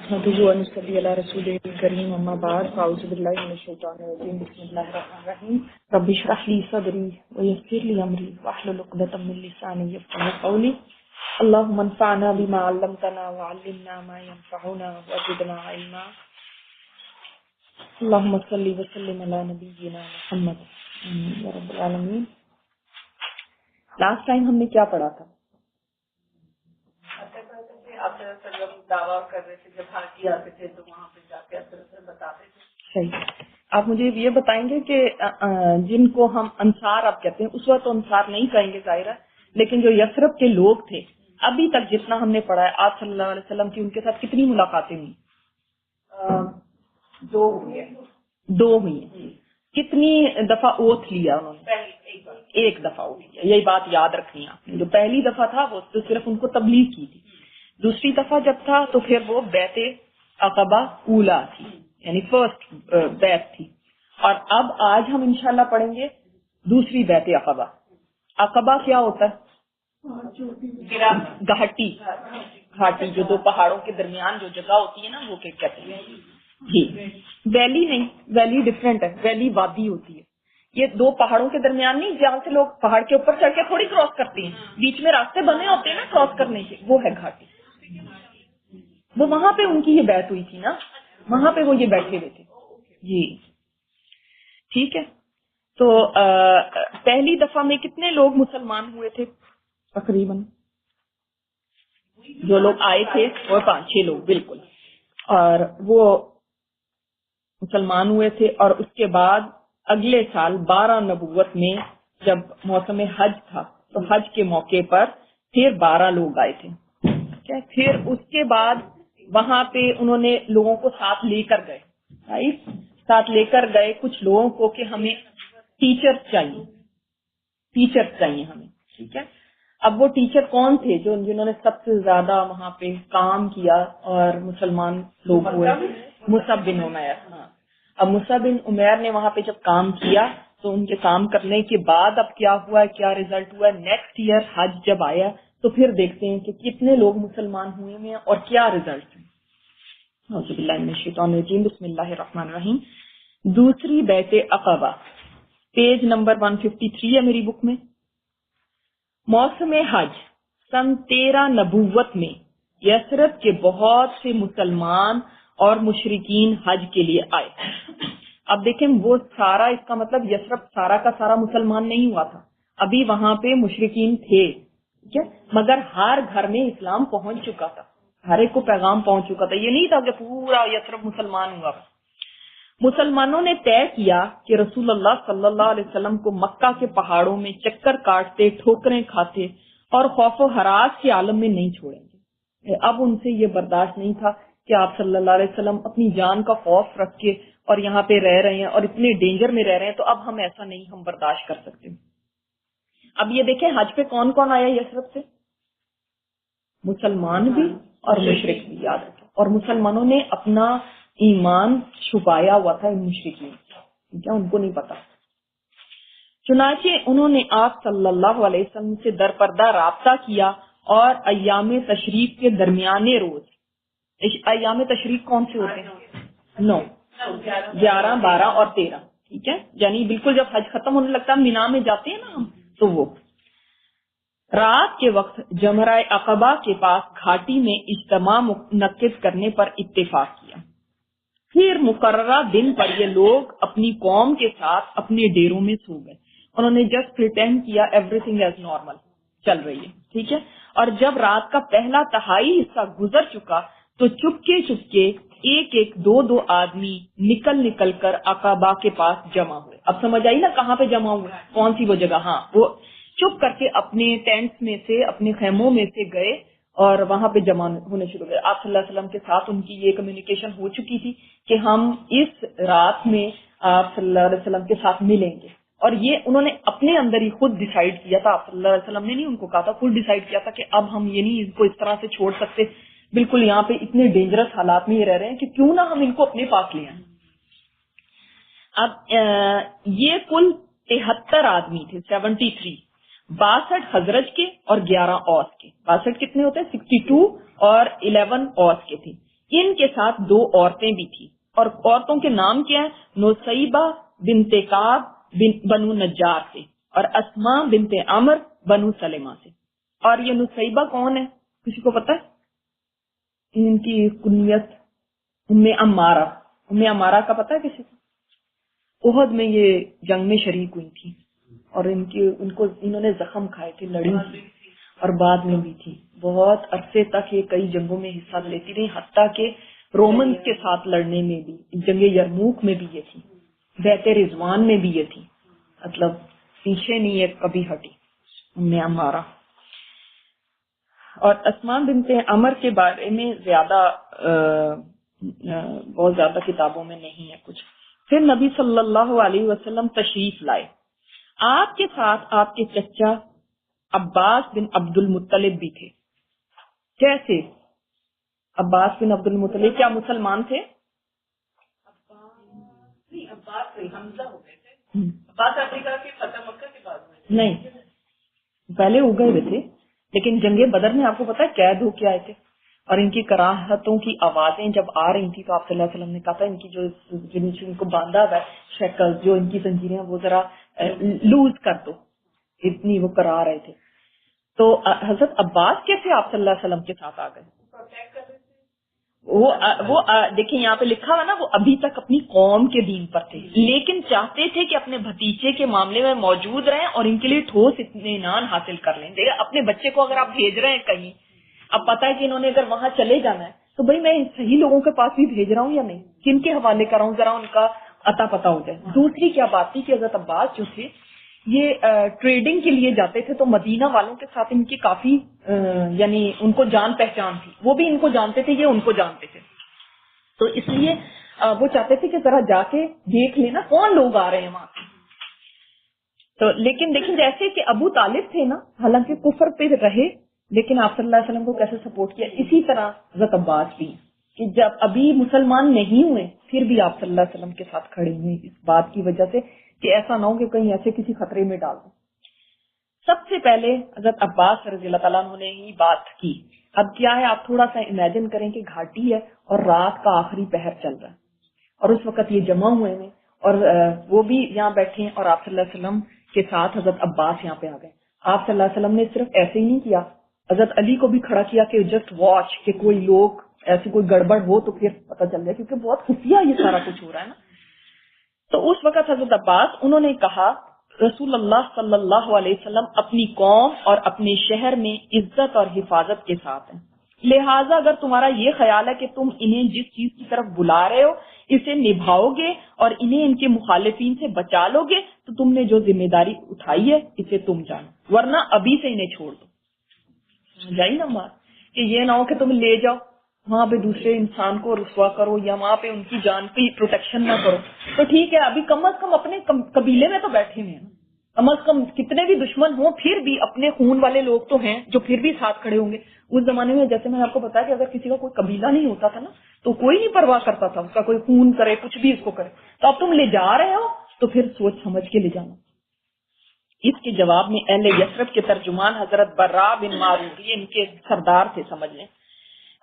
نحمده ونصلي على رسوله الكريم اما بعد فاعوذ بالله من الشيطان الرجيم بسم الله الرحمن الرحيم رب اشرح لي صدري ويسر لي امري واحلل عقدة من لساني يفقهوا قولي اللهم انفعنا بما علمتنا وعلمنا ما ينفعنا وزدنا علما اللهم صل وسلم على نبينا محمد یا رب العالمین. لاسٹ ٹائم ہم نے کیا پڑھا تھا؟ دعویٰ کر رہے تھے جب حاجی آتے تھے تو وہاں پہ جا کے بتاتے تھے. صحیح. آپ مجھے یہ بتائیں گے کہ جن کو ہم انصار آپ کہتے ہیں، اس وقت تو انصار نہیں کہیں گے ظاہر ہے، لیکن جو یثرب کے لوگ تھے ابھی تک جتنا ہم نے پڑھا ہے آپ صلی اللہ علیہ وسلم کی ان کے ساتھ کتنی ملاقاتیں ہوئی؟ دو ہوئی ہیں. کتنی دفعہ اوتھ لیا انہوں نے؟ ایک دفعہ اوتھ لیا. یہی بات یاد رکھنی ہے آپ نے. جو پہلی دفعہ تھا وہ تو صرف ان کو تبلیغ کی تھی. دوسری دفعہ جب تھا تو پھر وہ بیعت عقبہ اولا تھی، یعنی فرسٹ بیعت تھی. اور اب آج ہم انشاءاللہ پڑھیں گے دوسری بیعت عقبہ. عقبہ کیا ہوتا ہے؟ گھاٹی جو دو پہاڑوں کے درمیان جو جگہ ہوتی ہے نا وہ کیا کہتے ہیں جی. ویلی نہیں، ویلی ڈفرینٹ ہے. ویلی وادی ہوتی ہے. یہ دو پہاڑوں کے درمیان نہیں جہاں سے لوگ پہاڑ کے اوپر چڑھ کے تھوڑی کراس کرتے ہیں، بیچ میں راستے بنے ہوتے ہیں نا کراس کرنے کے، وہ ہے گھاٹی. وہ وہاں پہ ان کی یہ بیعت ہوئی تھی نا، وہاں پہ وہ یہ بیٹھے ہوئے تھے جی. ٹھیک ہے. تو پہلی دفعہ میں کتنے لوگ مسلمان ہوئے تھے؟ تقریباً جو لوگ آئے تھے وہ 5-6 لوگ بالکل، اور وہ مسلمان ہوئے تھے. اور اس کے بعد اگلے سال 12 نبوت میں جب موسم حج تھا تو حج کے موقع پر پھر 12 لوگ آئے تھے. پھر اس کے بعد وہاں پہ انہوں نے لوگوں کو ساتھ لے کر گئے، ساتھ لے کر گئے کچھ لوگوں کو کہ ہمیں ٹیچر چاہیے ہمیں. ٹھیک ہے. اب وہ ٹیچر کون تھے جنہوں نے سب سے زیادہ وہاں پہ کام کیا اور مسلمان لوگ ہوئے؟ مصعب بن عمیر. ہاں. اب مصعب بن عمیر نے وہاں پہ جب کام کیا تو ان کے کام کرنے کے بعد اب کیا ہوا، کیا ریزلٹ ہوا؟ نیکسٹ ایئر حج جب آیا تو پھر دیکھتے ہیں کہ کتنے لوگ مسلمان ہوئے ہیں اور کیا ریزلٹ ہے. اعوذ باللہ من الشیطان الرجیم بسم اللہ الرحمن الرحیم. دوسری بیعت عقبہ پیج نمبر 153 ہے میری بک میں. موسم حج سن 13 نبوت میں یثرب کے بہت سے مسلمان اور مشرکین حج کے لیے آئے. اب دیکھیں وہ سارا، اس کا مطلب یثرب سارا کا سارا مسلمان نہیں ہوا تھا، ابھی وہاں پہ مشرکین تھے. ٹھیک ہے. مگر ہر گھر میں اسلام پہنچ چکا تھا، ہر ایک کو پیغام پہنچ چکا تھا. یہ نہیں تھا کہ پورا یثرب مسلمان ہوا. مسلمانوں نے طے کیا کہ رسول اللہ صلی اللہ علیہ وسلم کو مکہ کے پہاڑوں میں چکر کاٹتے، ٹھوکریں کھاتے اور خوف و ہراس کے عالم میں نہیں چھوڑیں گے. اب ان سے یہ برداشت نہیں تھا کہ آپ صلی اللہ علیہ وسلم اپنی جان کا خوف رکھ کے اور یہاں پہ رہ رہے ہیں اور اتنے ڈینجر میں رہ رہے ہیں، تو اب ہم ایسا نہیں، ہم برداشت کر سکتے. اب یہ دیکھیں حج پہ کون کون آیا یثرب سے؟ مسلمان بھی اور مشرک بھی. یاد رکھیں. اور مسلمانوں نے اپنا ایمان چھپایا ہوا تھا ان مشرکین، کیا ان کو نہیں پتا. چنانچہ انہوں نے آپ صلی اللہ علیہ وسلم سے درپردہ رابطہ کیا اور ایام تشریق کے درمیانے روز، ایام تشریق کون سے ہوتے ہیں؟ 9، 11، 12 اور 13. ٹھیک ہے. یعنی بالکل جب حج ختم ہونے لگتا ہے مینا میں جاتے ہیں نا ہم، تو وہ رات کے وقت جمرہ عقبہ کے پاس گھاٹی میں اجتماع منعقد کرنے پر اتفاق کیا. پھر مقررہ دن پر یہ لوگ اپنی قوم کے ساتھ اپنے ڈیروں میں سو گئے. انہوں نے جسٹ پریٹینڈ کیا ایوری تھنگ ایز نارمل چل رہی ہے. ٹھیک ہے. اور جب رات کا پہلا تہائی حصہ گزر چکا تو چپکے ایک 2 آدمی نکل کر عقبہ کے پاس جمع ہوئے. اب سمجھ آئی نا کہاں پہ جمع ہوئے، کون سی وہ جگہ؟ ہاں، وہ چپ کر کے اپنے ٹینٹس میں سے، اپنے خیموں میں سے گئے اور وہاں پہ جمع ہونے شروع ہوئے. آپ صلی اللہ علیہ وسلم کے ساتھ ان کی یہ کمیونیکیشن ہو چکی تھی کہ ہم اس رات میں آپ صلی اللہ علیہ وسلم کے ساتھ ملیں گے. اور یہ انہوں نے اپنے اندر ہی خود ڈیسائیڈ کیا تھا. آپ صلی اللہ علیہ وسلم نے نہیں ان کو کہا تھا، خود ڈیسائیڈ کیا تھا کہ اب ہم یہ نہیں ان کو اس طرح سے چھوڑ سکتے، بالکل یہاں پہ اتنے ڈینجرس حالات میں یہ رہ رہے ہیں کہ کیوں نہ ہم ان کو اپنے پاس لے آئیں. اب یہ کل 73 آدمی تھے، 73، 62 خزرج کے اور 11 اوس کے. 62 کتنے ہوتے ہیں؟ 62 اور 11 اوس کے تھے. ان کے ساتھ 2 عورتیں بھی تھی، اور عورتوں کے نام کیا ہے؟ نصیبہ بنت کعب بنو نجار سے، اور اسماء بنت عمر بنو سلمہ سے۔ اور یہ نصیبہ کون ہے؟ کسی کو پتہ ہے؟ ان کی کنیت ام عمارہ، ام عمارہ کا پتہ ہے کسی کو؟ احد میں یہ جنگ میں شریک ہوئی تھی، اور انہوں نے زخم کھائے تھے، لڑی تھی، اور بعد میں بھی تھی۔ بہت عرصے تک یہ کئی جنگوں میں حصہ لیتی رہی، حتیٰ کہ رومنز کے ساتھ لڑنے میں بھی، جنگ یرموک میں بھی یہ تھی، بیعت رضوان میں بھی یہ تھی، مطلب پیچھے نہیں یہ کبھی ہٹی ام عمارہ۔ اور اسماء بنت عمر کے بارے میں بہت زیادہ کتابوں میں نہیں ہے کچھ۔ پھر نبی صلی اللہ علیہ وسلم تشریف لائے، آپ کے ساتھ آپ کے چچا عباس بن عبد المطلب بھی تھے۔ کیسے عباس بن عبد المطلب کیا مسلمان تھے؟ عباس سے حمزہ ہو گئے تھے، عباس افریقہ کی فتح مکہ کے بعد میں نہیں، پہلے اگئے ہوئے تھے، لیکن جنگ بدر میں آپ کو پتا ہے قید ہو کے آئے تھے، اور ان کی کراہتوں کی آوازیں جب آ رہی تھی تو آپ صلی اللہ علیہ وسلم نے کہا تھا ان کی جو ان کو باندھا ہوا ہے شکل، جو ان کی زنجیریں وہ ذرا لوز کر دو، اتنی وہ کرا رہے تھے۔ تو حضرت عباس کیسے آپ صلی اللہ علیہ وسلم کے ساتھ آ گئے؟ وہ دیکھیں یہاں پہ لکھا ہوا نا، وہ ابھی تک اپنی قوم کے دین پر تھے، لیکن چاہتے تھے کہ اپنے بھتیجے کے معاملے میں موجود رہیں اور ان کے لیے ٹھوس اطمینان حاصل کر لیں۔ دیکھیں اپنے بچے کو اگر آپ بھیج رہے ہیں کہیں، اب پتا ہے کہ انہوں نے اگر وہاں چلے جانا ہے تو بھائی میں صحیح لوگوں کے پاس بھی بھیج رہا ہوں یا نہیں، کن کے حوالے کر رہا ہوں، ذرا ان کا عطا پتا ہو جائے۔ دوسری کیا بات تھی کہ حضرت عباس جو تھے یہ ٹریڈنگ کے لیے جاتے تھے، تو مدینہ والوں کے ساتھ ان کی کافی یعنی ان کو جان پہچان تھی، وہ بھی ان کو جانتے تھے، یہ ان کو جانتے تھے، تو اس لیے وہ چاہتے تھے کہ ذرا جا کے دیکھ لینا کون لوگ آ رہے ہیں وہاں سے۔ تو لیکن دیکھیں جیسے کہ ابو طالب تھے نا، حالانکہ کفر پہ رہے لیکن آپ صلی اللہ علیہ وسلم کو کیسے سپورٹ کیا، اسی طرح حضرت عباس بھی کہ جب ابھی مسلمان نہیں ہوئے پھر بھی آپ صلی اللہ علیہ وسلم کے ساتھ کھڑے ہوئے اس بات کی وجہ سے کہ ایسا نہ ہو کہ کہیں ایسے کسی خطرے میں ڈال دیں۔ سب سے پہلے حضرت عباس رضی اللہ تعالیٰ عنہ نے ہی بات کی۔ اب کیا ہے، آپ تھوڑا سا امیجن کریں کہ گھاٹی ہے اور رات کا آخری پہر چل رہا ہے، اور اس وقت یہ جمع ہوئے ہیں اور وہ بھی یہاں بیٹھے ہیں، اور آپ صلی اللہ علیہ وسلم کے ساتھ حضرت عباس یہاں پہ آ گئے۔ آپ صلی اللہ علیہ وسلم نے صرف ایسے ہی نہیں کیا، حضرت علی کو بھی کھڑا کیا کہ جسٹ واچ کہ کوئی لوگ ایسی کوئی گڑبڑ ہو تو پھر پتہ چل جائے، کیونکہ بہت خفیہ یہ سارا کچھ ہو رہا ہے نا۔ تو اس وقت حضرت عباس انہوں نے کہا رسول اللہ صلی اللہ علیہ وسلم اپنی قوم اور اپنے شہر میں عزت اور حفاظت کے ساتھ ہیں، لہٰذا اگر تمہارا یہ خیال ہے کہ تم انہیں جس چیز کی طرف بلا رہے ہو اسے نبھاؤ گے اور انہیں ان کے مخالفین سے بچا لو گے تو تم نے جو ذمہ داری اٹھائی ہے اسے تم جانو، ورنہ ابھی سے انہیں چھوڑ دو۔ سمجھائی نا بات، کہ یہ نہ ہو کہ تم لے جاؤ وہاں پہ دوسرے انسان کو رسوا کرو یا وہاں پہ ان کی جان کی پروٹیکشن نہ کرو، تو ٹھیک ہے ابھی کم از کم اپنے قبیلے میں تو بیٹھے ہوئے ہیں، کم از کم کتنے بھی دشمن ہوں پھر بھی اپنے خون والے لوگ تو ہیں جو پھر بھی ساتھ کھڑے ہوں گے۔ اس زمانے میں جیسے میں نے آپ کو بتایا کہ اگر کسی کا کوئی قبیلہ نہیں ہوتا تھا نا تو کوئی نہیں پرواہ کرتا تھا اس کا کوئی خون کرے کچھ بھی اس کو کرے، تو اب تم لے جا رہے ہو تو پھر سوچ سمجھ کے لے جانا۔ اس کے جواب میں اہل یثرب کے ترجمان حضرت برا بن معروف، یہ ان کے سردار تھے سمجھ لیں،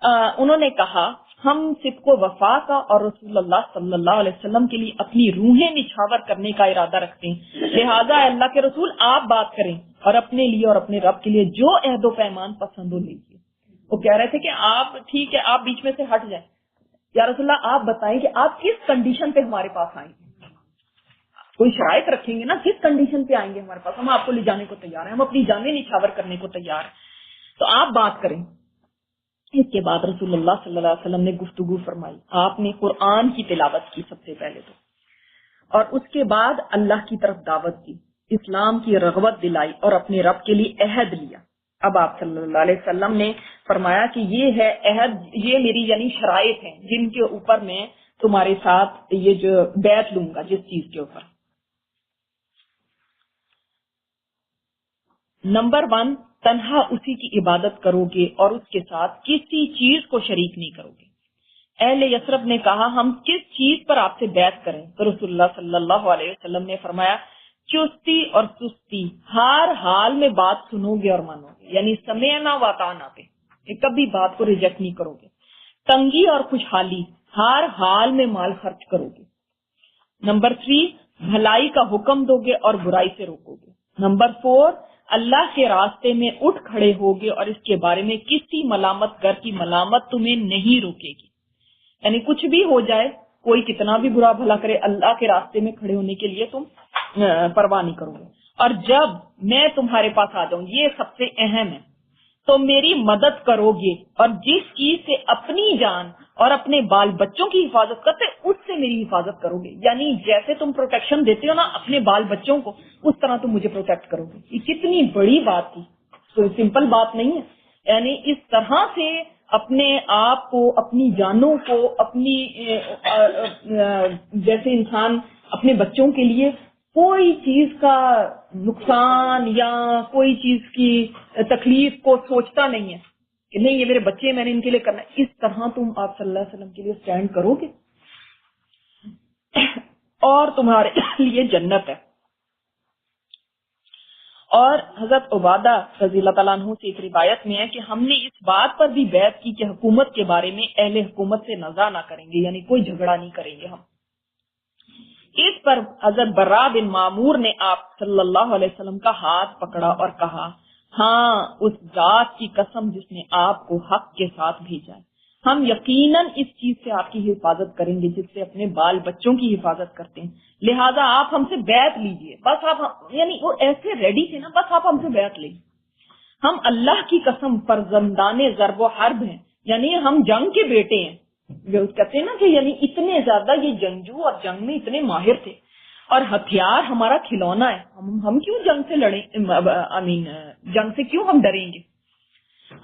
انہوں نے کہا ہم صدق و وفا کا اور رسول اللہ صلی اللہ علیہ وسلم کے لیے اپنی روحیں نچھاور کرنے کا ارادہ رکھتے ہیں، لہٰذا اللہ کے رسول آپ بات کریں اور اپنے لیے اور اپنے رب کے لیے جو عہد و پیمان پسند ہو لیجیے۔ وہ کہہ رہے تھے کہ آپ ٹھیک ہے آپ بیچ میں سے ہٹ جائیں، یا رسول اللہ آپ بتائیں کہ آپ کس کنڈیشن پہ ہمارے پاس آئیں گے، کوئی شرائط رکھیں گے نا، کس کنڈیشن پہ آئیں گے ہمارے پاس، ہم آپ کو لے جانے کو تیار ہیں، ہم اپنی جانیں نچھاور کرنے کو تیار ہیں، تو آپ بات کریں۔ اس کے بعد رسول اللہ صلی اللہ علیہ وسلم نے گفتگو فرمائی، آپ نے قرآن کی تلاوت کی سب سے پہلے تو، اور اس کے بعد اللہ کی طرف دعوت دی، اسلام کی رغبت دلائی اور اپنے رب کے لیے عہد لیا۔ اب آپ صلی اللہ علیہ وسلم نے فرمایا کہ یہ ہے عہد، یہ میری یعنی شرائط ہیں جن کے اوپر میں تمہارے ساتھ یہ جو بیعت لوں گا جس چیز کے اوپر۔ نمبر 1، تنہا اسی کی عبادت کرو گے اور اس کے ساتھ کسی چیز کو شریک نہیں کرو گے۔ اہل یثرب نے کہا ہم کس چیز پر آپ سے بیعت کریں، تو رسول اللہ صلی اللہ علیہ وسلم نے فرمایا چستی اور سستی، ہر حال میں بات سنو گے اور مانو گے، یعنی سمعنا و اطعنا پہ، کہ کبھی بات کو ریجیکٹ نہیں کرو گے۔ تنگی اور خوشحالی، ہر حال میں مال خرچ کرو گے۔ نمبر 3، بھلائی کا حکم دو گے اور برائی سے روکو گے۔ نمبر 4، اللہ کے راستے میں اٹھ کھڑے ہوگے اور اس کے بارے میں کسی ملامت گر کی ملامت تمہیں نہیں روکے گی، یعنی کچھ بھی ہو جائے، کوئی کتنا بھی برا بھلا کرے، اللہ کے راستے میں کھڑے ہونے کے لیے تم پرواہ نہیں کرو گے۔ اور جب میں تمہارے پاس آ جاؤں، یہ سب سے اہم ہے، تو میری مدد کرو گے، اور جس چیز سے اپنی جان اور اپنے بال بچوں کی حفاظت کرتے اس سے میری حفاظت کرو گے، یعنی جیسے تم پروٹیکشن دیتے ہو نا اپنے بال بچوں کو، اس طرح تم مجھے پروٹیکٹ کرو گے۔ یہ کتنی بڑی بات تھی، کوئی سمپل بات نہیں ہے، یعنی اس طرح سے اپنے آپ کو، اپنی جانوں کو، اپنی جیسے انسان اپنے بچوں کے لیے کوئی چیز کا نقصان یا کوئی چیز کی تکلیف کو سوچتا نہیں ہے کہ نہیں یہ میرے بچے، میں نے ان کے لیے کرنا ہے، اس طرح تم آپ صلی اللہ علیہ وسلم کے لیے سٹینڈ کرو گے اور تمہارے لیے جنت ہے۔ اور حضرت عبادہ رضی اللہ تعالیٰ عنہ سے ایک روایت میں ہے کہ ہم نے اس بات پر بھی بیعت کی کہ حکومت کے بارے میں اہل حکومت سے نزاع نہ کریں گے، یعنی کوئی جھگڑا نہیں کریں گے ہم۔ اس پر حضرت برا بن معمور نے آپ صلی اللہ علیہ وسلم کا ہاتھ پکڑا اور کہا، ہاں اس ذات کی قسم جس نے آپ کو حق کے ساتھ بھیجا ہے، ہم یقیناً اس چیز سے آپ کی حفاظت کریں گے جس سے اپنے بال بچوں کی حفاظت کرتے ہیں، لہٰذا آپ ہم سے بیعت لیجئے۔ بس آپ، یعنی وہ ایسے ریڈی تھے نا، بس آپ ہم سے بیعت لیں۔ ہم اللہ کی قسم فرزندان ضرب و حرب ہیں، یعنی ہم جنگ کے بیٹے ہیں، جو کہتے ہیں نا کہ یعنی اتنے زیادہ یہ جنگجو اور جنگ میں اتنے ماہر تھے، اور ہتھیار ہمارا کھلونا ہے، ہم کیوں جنگ سے لڑیں، جنگ سے کیوں ہم ڈریں گے؟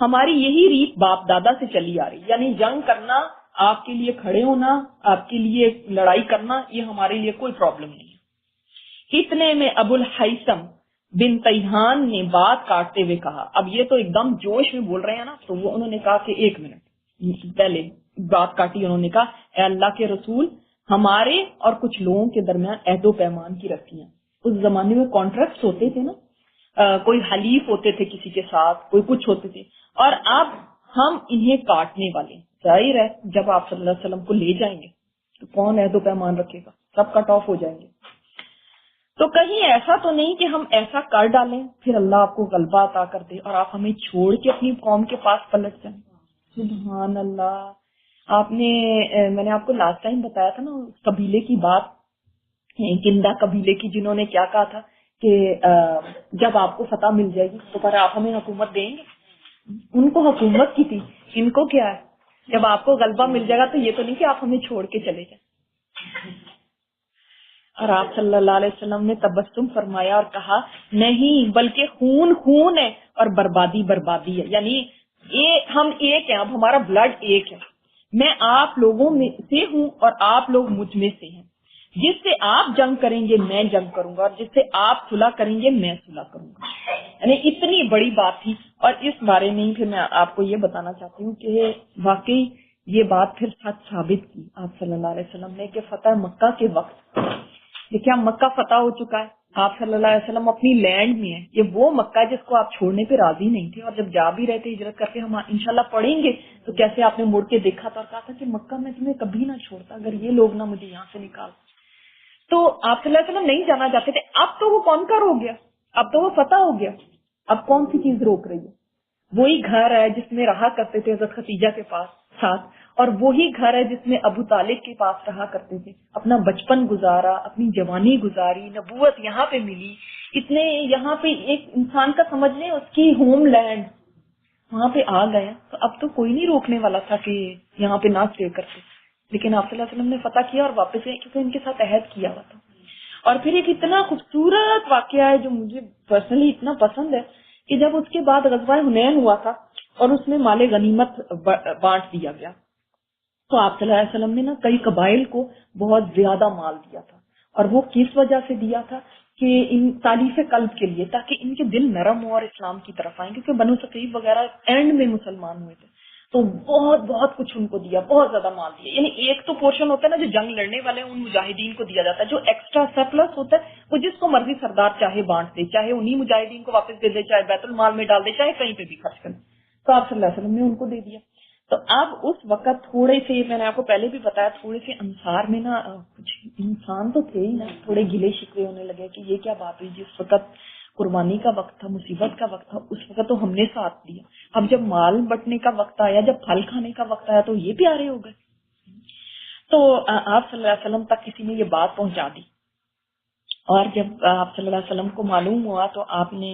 ہماری یہی ریت باپ دادا سے چلی آ رہی، یعنی جنگ کرنا، آپ کے لیے کھڑے ہونا، آپ کے لیے لڑائی کرنا، یہ ہمارے لیے کوئی پرابلم نہیں ہے۔ اتنے میں ابو الحیثم بن تیہان نے بات کاٹتے ہوئے کہا، اب یہ تو ایک دم جوش میں بول رہے ہیں نا، تو وہ انہوں نے کہا کہ ایک منٹ، پہلے بات کاٹی، انہوں نے کہا، اے اللہ کے رسول، ہمارے اور کچھ لوگوں کے درمیان عہد و پیمان کی رکھیاں، اس زمانے میں کانٹریکٹس ہوتے تھے نا، کوئی حلیف ہوتے تھے کسی کے ساتھ، کوئی کچھ ہوتے تھے، اور اب ہم انہیں کاٹنے والے ہیں۔ ظاہر ہے جب آپ صلی اللہ علیہ وسلم کو لے جائیں گے تو کون عہد و پیمان رکھے گا، سب کٹ آف ہو جائیں گے۔ تو کہیں ایسا تو نہیں کہ ہم ایسا کر ڈالیں پھر اللہ آپ کو غلبہ عطا کر دے اور آپ ہمیں چھوڑ کے اپنی قوم کے پاس پلٹ جائیں۔ سبحان اللہ۔ آپ نے، میں نے آپ کو لاسٹ ٹائم بتایا تھا نا قبیلے کی بات، کندہ قبیلے کی، جنہوں نے کیا کہا تھا کہ جب آپ کو فتح مل جائے گی تو پر آپ ہمیں حکومت دیں گے۔ ان کو حکومت کی تھی، ان کو کیا ہے، جب آپ کو غلبہ مل جائے گا تو یہ تو نہیں کہ آپ ہمیں چھوڑ کے چلے جائیں۔ اور آپ صلی اللہ علیہ وسلم نے تبسم فرمایا اور کہا، نہیں بلکہ خون خون ہے اور بربادی بربادی ہے، یعنی ہم ایک ہیں، اب ہمارا بلڈ ایک ہے، میں آپ لوگوں میں سے ہوں اور آپ لوگ مجھ میں سے ہیں، جس سے آپ جنگ کریں گے میں جنگ کروں گا، اور جس سے آپ صلح کریں گے میں صلح کروں گا۔ یعنی اتنی بڑی بات تھی، اور اس بارے میں پھر میں آپ کو یہ بتانا چاہتی ہوں کہ واقعی یہ بات پھر سچ ثابت کی آپ صلی اللہ علیہ وسلم نے کہ فتح مکہ کے وقت، دیکھیں مکہ فتح ہو چکا ہے، آپ صلی اللہ علیہ وسلم اپنی لینڈ میں ہیں، یہ وہ مکہ جس کو آپ چھوڑنے پہ راضی نہیں تھے، اور جب جا بھی رہے تھے ہجرت کر کے، ہم انشاءاللہ پڑھیں گے تو کیسے آپ نے مڑ کے دیکھا تھا اور کہا تھا کہ مکہ میں تمہیں کبھی نہ چھوڑتا اگر یہ لوگ نہ مجھے یہاں سے نکال۔ تو آپ صلی اللہ علیہ وسلم نہیں جانا چاہتے تھے، اب تو وہ کانکر ہو گیا، اب تو وہ فتح ہو گیا، اب کون سی چیز روک رہی ہے؟ وہی گھر ہے جس میں رہا کرتے تھے حضرت خدیجہ کے پاس ساتھ، اور وہی گھر ہے جس میں ابو طالب کے پاس رہا کرتے تھے، اپنا بچپن گزارا، اپنی جوانی گزاری، نبوت یہاں پہ ملی، اتنے یہاں پہ ایک انسان کا سمجھ لیں اس کی ہوم لینڈ وہاں پہ آ گیا، تو اب تو کوئی نہیں روکنے والا تھا کہ یہاں پہ نہ اسٹے کرتے، لیکن آپ صلی اللہ علیہ وسلم نے فتح کیا اور واپس گئے کیونکہ ان کے ساتھ عہد کیا ہوا تھا۔ اور پھر ایک اتنا خوبصورت واقعہ ہے جو مجھے پرسنلی اتنا پسند ہے کہ جب اس کے بعد غزوہ حنین ہوا تھا اور اس میں مال غنیمت بانٹ دیا گیا، تو آپ صلی اللہ علیہ وسلم نے نا کئی قبائل کو بہت زیادہ مال دیا تھا، اور وہ کس وجہ سے دیا تھا کہ ان تالیف قلب کے لیے، تاکہ ان کے دل نرم ہو اور اسلام کی طرف آئیں، کیونکہ بنو ثقیف وغیرہ اینڈ میں مسلمان ہوئے تھے، تو بہت بہت کچھ ان کو دیا، بہت زیادہ مال دیا۔ یعنی ایک تو پورشن ہوتا ہے نا جو جنگ لڑنے والے ہیں ان مجاہدین کو دیا جاتا ہے، جو ایکسٹرا سرپلس ہوتا ہے وہ جس کو مرضی سردار چاہے بانٹ دے، چاہے انہی مجاہدین کو واپس دے دے، چاہے بیت المال میں ڈال دے، چاہے کہیں پہ بھی خرچ کرے، تو آپ صلی اللہ علیہ وسلم نے ان کو دے دیا۔ تو اب اس وقت تھوڑے سے، میں نے آپ کو پہلے بھی بتایا، تھوڑے سے انصار میں نا کچھ انسان تو تھے ہی نا، تھوڑے گلے شکوے ہونے لگے کہ یہ کیا بات ہوئی، جس وقت قربانی کا وقت تھا، مصیبت کا وقت تھا، اس وقت تو ہم نے ساتھ دیا، اب جب مال بٹنے کا وقت آیا، جب پھل کھانے کا وقت آیا تو یہ پیارے ہو گئے۔ تو آپ صلی اللہ علیہ وسلم تک کسی نے یہ بات پہنچا دی، اور جب آپ صلی اللہ علیہ وسلم کو معلوم ہوا تو آپ نے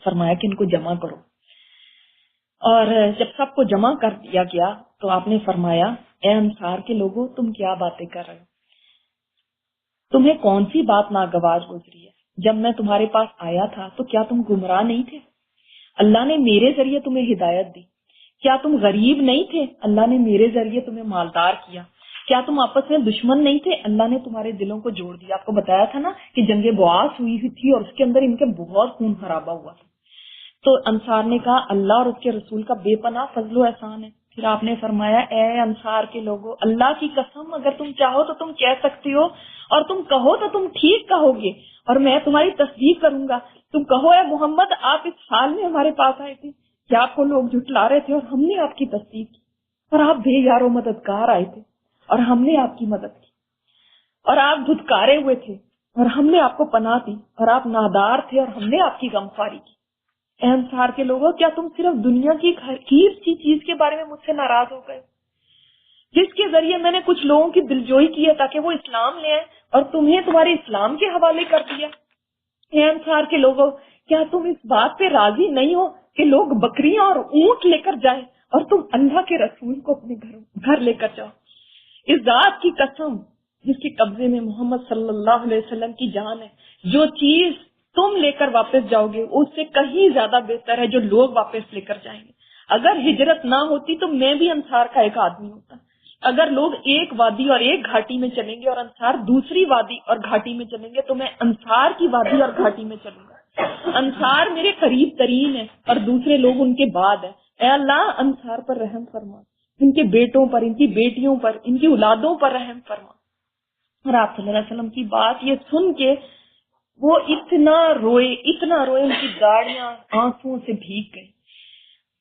فرمایا کہ ان کو جمع کرو، اور جب سب کو جمع کر دیا گیا تو آپ نے فرمایا اے انصار کے لوگوں، تم کیا باتیں کر رہے ہو؟ تمہیں کون سی بات ناگوار گزری ہے؟ جب میں تمہارے پاس آیا تھا تو کیا تم گمراہ نہیں تھے؟ اللہ نے میرے ذریعے تمہیں ہدایت دی۔ کیا تم غریب نہیں تھے؟ اللہ نے میرے ذریعے تمہیں مالدار کیا۔ کیا تم آپس میں دشمن نہیں تھے؟ اللہ نے تمہارے دلوں کو جوڑ دیا۔ آپ کو بتایا تھا نا کہ جنگ بواس ہوئی تھی اور اس کے اندر ان کے بہت خون خرابہ ہوا تھا۔ تو انصار نے کہا اللہ اور اس کے رسول کا بے پناہ فضل و احسان ہے۔ پھر آپ نے فرمایا اے انصار کے لوگوں، اللہ کی قسم اگر تم چاہو تو تم کہہ سکتے ہو، اور تم کہو تو تم ٹھیک کہو گے اور میں تمہاری تصدیق کروں گا۔ تم کہو اے محمد آپ اس سال میں ہمارے پاس آئے تھے، کیا آپ کو لوگ جھٹلا رہے تھے اور ہم نے آپ کی تصدیق کی، اور آپ بے یار و مددگار آئے تھے اور ہم نے آپ کی مدد کی، اور آپ دھتکارے ہوئے تھے اور ہم نے آپ کو پناہ دی، اور آپ نادار تھے اور ہم نے آپ کی غمخواری کی۔ اے انصار کے لوگوں، کیا تم صرف دنیا کی حقیر سی چیز کے بارے میں مجھ سے ناراض ہو گئے، جس کے ذریعے میں نے کچھ لوگوں کی دلجوئی کی ہے تاکہ وہ اسلام لے آئیں، اور تمہیں تمہارے اسلام کے حوالے کر دیا؟ اے انصار کے لوگوں، کیا تم اس بات پہ راضی نہیں ہو کہ لوگ بکریاں اور اونٹ لے کر جائیں اور تم اللہ کے رسول کو اپنے گھر لے کر جاؤ؟ اس ذات کی قسم جس کے قبضے میں محمد صلی اللہ علیہ وسلم کی جان ہے، جو چیز تم لے کر واپس جاؤ گے اس سے کہیں زیادہ بہتر ہے جو لوگ واپس لے کر جائیں گے۔ اگر ہجرت نہ ہوتی تو میں بھی انصار کا ایک آدمی ہوتا۔ اگر لوگ ایک وادی اور ایک گھاٹی میں چلیں گے اور انصار دوسری وادی اور گھاٹی میں چلیں گے تو میں انصار کی وادی اور گھاٹی میں چلوں گا۔ انصار میرے قریب ترین ہے اور دوسرے لوگ ان کے بعد ہیں۔ اے اللہ انصار پر رحم فرما، ان کے بیٹوں پر، ان کی بیٹیوں پر، ان کی اولادوں پر رحم فرما۔ اور آپ صلی اللہ علیہ وسلم کی بات یہ سن کے وہ اتنا روئے، ان کی گاڑیاں آنسوں سے بھیگ گئی،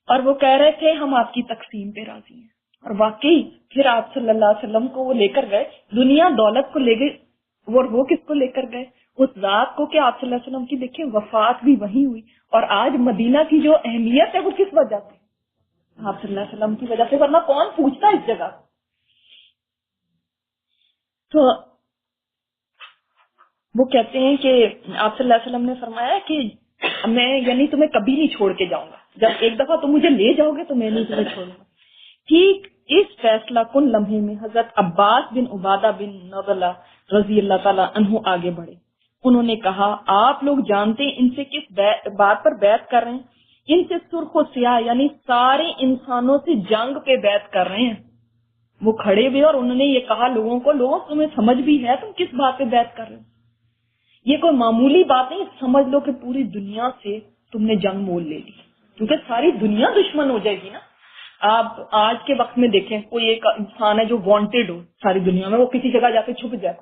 اور وہ کہہ رہے تھے ہم آپ کی تقسیم پہ راضی ہیں۔ اور واقعی پھر آپ صلی اللہ علیہ وسلم کو وہ لے کر گئے، دنیا دولت کو لے گئے، اور وہ کس کو لے کر گئے؟ اس ذات کو کہ آپ صلی اللہ علیہ وسلم کی دیکھیں وفات بھی وہی ہوئی، اور آج مدینہ کی جو اہمیت ہے وہ کس وجہ سے؟ آپ صلی اللہ علیہ وسلم کی وجہ سے، ورنہ کون پوچھتا اس جگہ؟ تو وہ کہتے ہیں کہ آپ صلی اللہ علیہ وسلم نے فرمایا کہ میں یعنی تمہیں کبھی نہیں چھوڑ کے جاؤں گا، جب ایک دفعہ تم مجھے لے جاؤ گے تو میں نہیں تمہیں چھوڑوں گا۔ ٹھیک اس فیصلہ کن لمحے میں حضرت عباس بن عبادہ بن نضلہ رضی اللہ تعالیٰ عنہ آگے بڑھے۔ انہوں نے کہا آپ لوگ جانتے ہیں ان سے کس بات پر بیعت کر رہے ہیں؟ ان سے سرخ و سیاہ یعنی سارے انسانوں سے جنگ پہ بیعت کر رہے ہیں۔ وہ کھڑے ہوئے اور انہوں نے یہ کہا لوگوں تمہیں سمجھ بھی ہے تم کس بات پہ بیعت کر رہے ہو؟ یہ کوئی معمولی بات نہیں، سمجھ لو کہ پوری دنیا سے تم نے جنگ مول لے لی، کیونکہ ساری دنیا دشمن ہو جائے گی نا۔ آپ آج کے وقت میں دیکھیں کوئی ایک انسان ہے جو وانٹیڈ ہو ساری دنیا میں، وہ کسی جگہ جا کے چھپ جائے،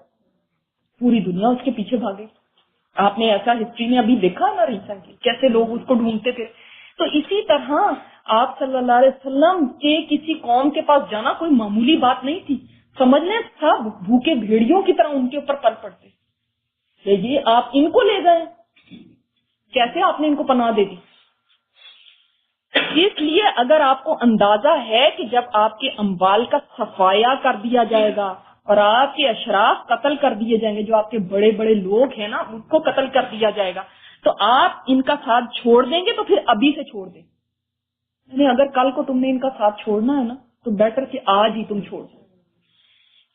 پوری دنیا اس کے پیچھے بھاگے۔ آپ نے ایسا ہسٹری میں ابھی دیکھا نا ریسنٹلی کیسے لوگ اس کو ڈھونڈتے تھے۔ تو اسی طرح آپ صلی اللہ علیہ وسلم کے کسی قوم کے پاس جانا کوئی معمولی بات نہیں تھی، سمجھنے سب بھوکے بھیڑیوں کی طرح ان کے اوپر پل پڑتے، یہ آپ ان کو لے گئے، کیسے آپ نے ان کو پناہ دے دی؟ اس لیے اگر آپ کو اندازہ ہے کہ جب آپ کے اموال کا صفایا کر دیا جائے گا اور آپ کے اشراف قتل کر دیے جائیں گے، جو آپ کے بڑے بڑے لوگ ہیں نا ان کو قتل کر دیا جائے گا، تو آپ ان کا ساتھ چھوڑ دیں گے تو پھر ابھی سے چھوڑ دیں، یعنی اگر کل کو تم نے ان کا ساتھ چھوڑنا ہے نا تو بیٹر کہ آج ہی تم چھوڑ دو،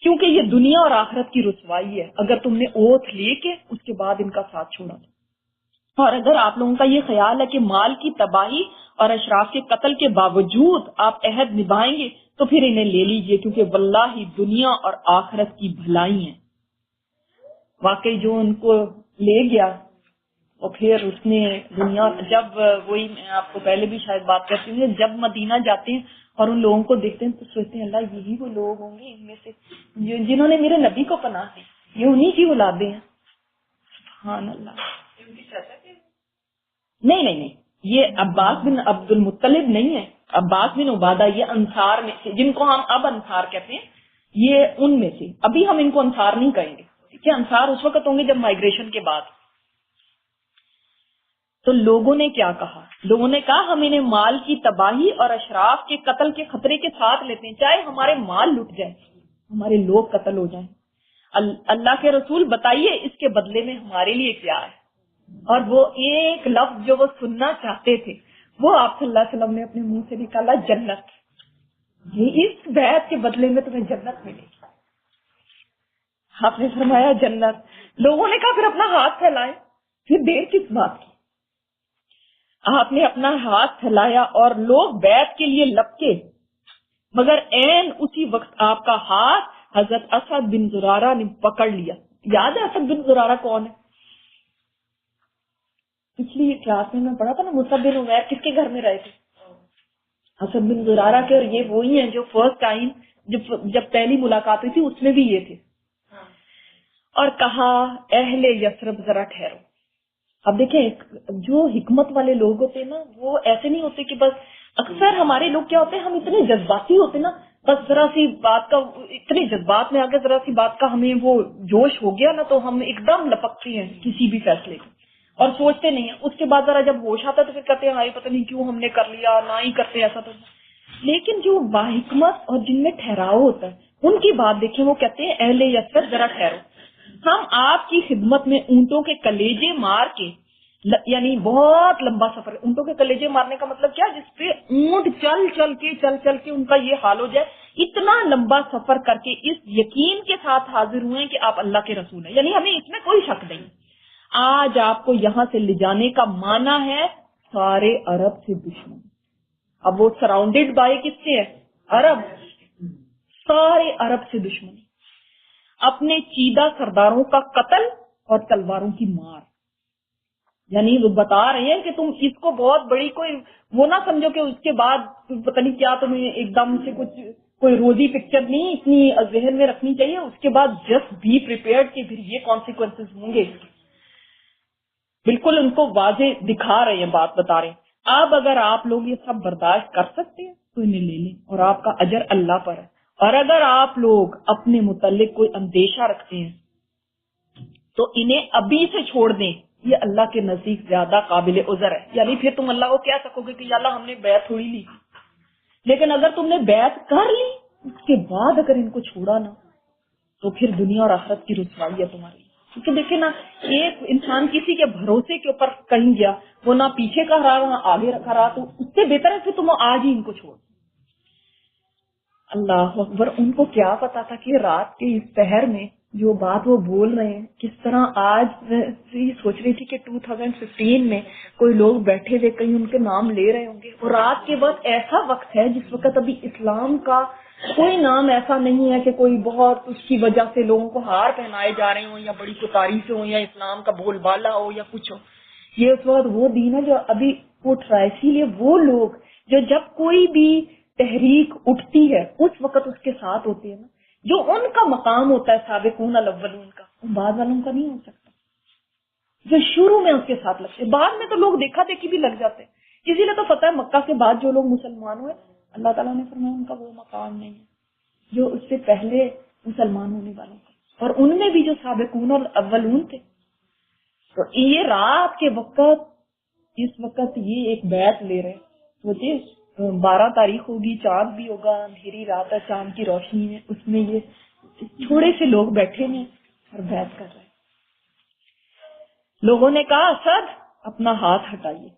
کیونکہ یہ دنیا اور آخرت کی رسوائی ہے اگر تم نے اوتھ لے کے اس کے بعد ان کا ساتھ چھوڑا تو۔ اور اگر آپ لوگوں کا یہ خیال ہے کہ مال کی تباہی اور اشراف کے قتل کے باوجود آپ عہد نبھائیں گے تو پھر انہیں لے لیجئے، کیونکہ واللہ دنیا اور آخرت کی بھلائی ہیں۔ واقعی جو ان کو لے گیا اور پھر اس نے دنیا، جب وہی میں آپ کو پہلے بھی شاید بات کرتی ہوں، جب مدینہ جاتے ہیں اور ان لوگوں کو دیکھتے ہیں تو سوچتے ہیں اللہ یہی وہ لوگ ہوں گے ان میں سے جنہوں نے میرے نبی کو پناہ دی، یہ انہی کی اولادیں ہیں۔ سبحان اللہ۔ نہیں، یہ عباس بن عبد المطلب نہیں ہے، عباس بن عبادہ یہ انصار میں سے، جن کو ہم اب انصار کہتے ہیں، یہ ان میں سے، ابھی ہم ان کو انصار نہیں کہیں گے، ٹھیک ہے، انصار اس وقت ہوں گے جب مائگریشن کے بعد۔ تو لوگوں نے کیا کہا؟ لوگوں نے کہا ہم انہیں مال کی تباہی اور اشراف کے قتل کے خطرے کے ساتھ لیتے ہیں، چاہے ہمارے مال لٹ جائیں، ہمارے لوگ قتل ہو جائیں۔ اللہ کے رسول بتائیے اس کے بدلے میں ہمارے لیے کیا ہے؟ اور وہ ایک لفظ جو وہ سننا چاہتے تھے وہ آپ صلی اللہ علیہ وسلم نے اپنے منہ سے نکالا، جنت۔ یہ اس بیعت کے بدلے میں تمہیں جنت ملے گی۔ آپ نے فرمایا جنت۔ لوگوں نے کہا پھر اپنا ہاتھ پھیلائے، پھر دیر کس بات کی؟ آپ نے اپنا ہاتھ پھیلایا اور لوگ بیعت کے لیے لپکے، مگر عین اسی وقت آپ کا ہاتھ حضرت اسد بن زرارہ نے پکڑ لیا۔ یاد ہے اسد بن زرارہ کون ہے؟ پچھلی کلاس میں پڑھا تھا نا، مصعب بن عمیر کس کے گھر میں رہے تھے؟ اسد بن زرارہ کے، اور یہ وہی ہیں جو فرسٹ ٹائم جب پہلی ملاقات ہوئی تھی اس میں بھی یہ تھے۔ اور کہا اہل یثرب ذرا ٹھہرو۔ اب دیکھیں جو حکمت والے لوگ ہوتے ہیں نا، وہ ایسے نہیں ہوتے کہ بس، اکثر ہمارے لوگ کیا ہوتے ہیں، ہم اتنے جذباتی ہوتے ہیں نا، بس ذرا سی بات کا، اتنے جذبات میں آگے ذرا سی بات کا ہمیں وہ جوش ہو گیا نا تو ہم ایک دم لپکتے ہیں کسی بھی فیصلے کو اور سوچتے نہیں ہیں۔ اس کے بعد ذرا جب ہوش آتا ہے تو پھر کہتے ہیں ہائی پتہ نہیں کیوں ہم نے کر لیا، نہ ہی کرتے ایسا تو۔ لیکن جو باحکمت اور جن میں ٹھہراؤ ہوتا ہے ان کی بات دیکھیں، وہ کہتے ہیں اہل یثرب ذرا ٹھہرو، ہم آپ کی خدمت میں اونٹوں کے کلیجے مار کے، یعنی بہت لمبا سفر، اونٹوں کے کلیجے مارنے کا مطلب کیا، جس پہ اونٹ چل چل کے ان کا یہ حال ہو جائے، اتنا لمبا سفر کر کے اس یقین کے ساتھ حاضر ہوئے کہ آپ اللہ کے رسول ہیں، یعنی ہمیں اس میں کوئی شک نہیں۔ آج آپ کو یہاں سے لے جانے کا معنی ہے سارے عرب سے دشمن۔ اب وہ سراؤنڈیڈ بائی کس سے ہے؟ عرب، سارے عرب سے دشمنی، اپنے چیدہ سرداروں کا قتل اور تلواروں کی مار۔ یعنی وہ بتا رہے ہیں کہ تم اس کو بہت بڑی کوئی وہ نہ سمجھو کہ اس کے بعد پتہ نہیں کیا تمہیں ایک دم سے کچھ کوئی روزی پکچر نہیں اتنی ذہن میں رکھنی چاہیے، اس کے بعد جسٹ بی پریپیئرڈ کہ پھر یہ کانسیکوینسز ہوں گے۔ بالکل ان کو واضح دکھا رہے ہیں، بات بتا رہے ہیں۔ اب اگر آپ لوگ یہ سب برداشت کر سکتے ہیں تو انہیں لے لیں اور آپ کا اجر اللہ پر ہے، اور اگر آپ لوگ اپنے متعلق کوئی اندیشہ رکھتے ہیں تو انہیں ابھی سے چھوڑ دیں، یہ اللہ کے نزدیک زیادہ قابل عذر ہے۔ یعنی پھر تم اللہ کو کہہ سکو گے کہ یا اللہ ہم نے بیعت تھوڑی لی، لیکن اگر تم نے بیعت کر لی اس کے بعد اگر ان کو چھوڑا نا تو پھر دنیا اور آخرت کی رسوائی ہے تمہاری۔ کیونکہ دیکھیں نا، ایک انسان کسی کے بھروسے کے اوپر کہیں گیا، وہ نہ پیچھے کا رہا نہ آگے کا رہا، تو اس سے بہتر ہے کہ تم آج ہی ان کو چھوڑ۔ اللہ اکبر، ان کو کیا پتا تھا کہ رات کے اس پہر میں جو بات وہ بول رہے ہیں، کس طرح آج یہ سوچ رہی تھی کہ 2015 میں کوئی لوگ بیٹھے ہوئے کہیں ان کے نام لے رہے ہوں گے، اور رات کے بعد ایسا وقت ہے جس وقت ابھی اسلام کا کوئی نام ایسا نہیں ہے کہ کوئی بہت اس کی وجہ سے لوگوں کو ہار پہنائے جا رہے ہوں یا بڑی تعریفیں ہوں یا اسلام کا بول بالا ہو یا کچھ ہو۔ یہ اس وقت وہ دین ہے جو ابھی اٹھ رہا ہے۔ اسی لیے وہ لوگ جو جب کوئی بھی تحریک اٹھتی ہے اس وقت اس کے ساتھ ہوتے ہیں نا، جو ان کا مقام ہوتا ہے سابقون الاولون کا، بعد والوں کا نہیں ہو سکتا، جو شروع میں اس کے ساتھ لگتے ہیں۔ بعد میں تو لوگ دیکھا دیکھی بھی لگ جاتے ہیں۔ اسی لیے تو فتح مکہ کے بعد جو لوگ مسلمان ہوئے، اللہ تعالیٰ نے فرمایا ان کا وہ مقام نہیں ہے جو اس سے پہلے مسلمان ہونے والوں کا، اور ان میں بھی جو سابقون الاولون تھے۔ تو یہ رات کے وقت، اس وقت یہ ایک بیعت لے رہے، سوچیے 12 تاریخ ہوگی، چاند بھی ہوگا، اندھیری رات ہے، چاند کی روشنی ہے، اس میں یہ تھوڑے سے لوگ بیٹھے ہیں اور بیعت کر رہے ہیں۔ لوگوں نے کہا اسد اپنا ہاتھ ہٹائیے،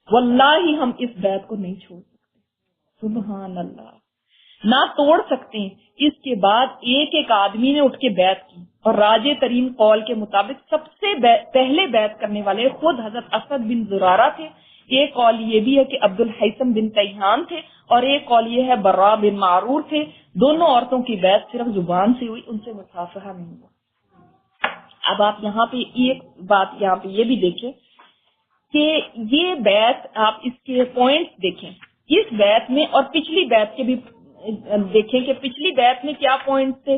واللہ ہم اس بیعت کو نہیں چھوڑ سکتے۔ سبحان اللہ، نہ توڑ سکتے ہیں۔ اس کے بعد ایک ایک آدمی نے اٹھ کے بیعت کی، اور راجے ترین قول کے مطابق سب سے پہلے بیعت کرنے والے خود حضرت اسد بن زرارہ تھے۔ ایک قول یہ بھی ہے کہ عبد الحیثم بن تیہان تھے، اور ایک قول یہ ہے برا بن معرور تھے۔ دونوں عورتوں کی بیعت صرف زبان سے ہوئی، ان سے مصافحہ نہیں ہوا۔ اب آپ یہاں پہ ایک بات یہاں پہ یہ بھی دیکھیں کہ یہ بیعت، آپ اس کے پوائنٹس دیکھیں اس بیعت میں، اور پچھلی بیعت کے بھی دیکھیں کہ پچھلی بیعت میں کیا پوائنٹس تھے۔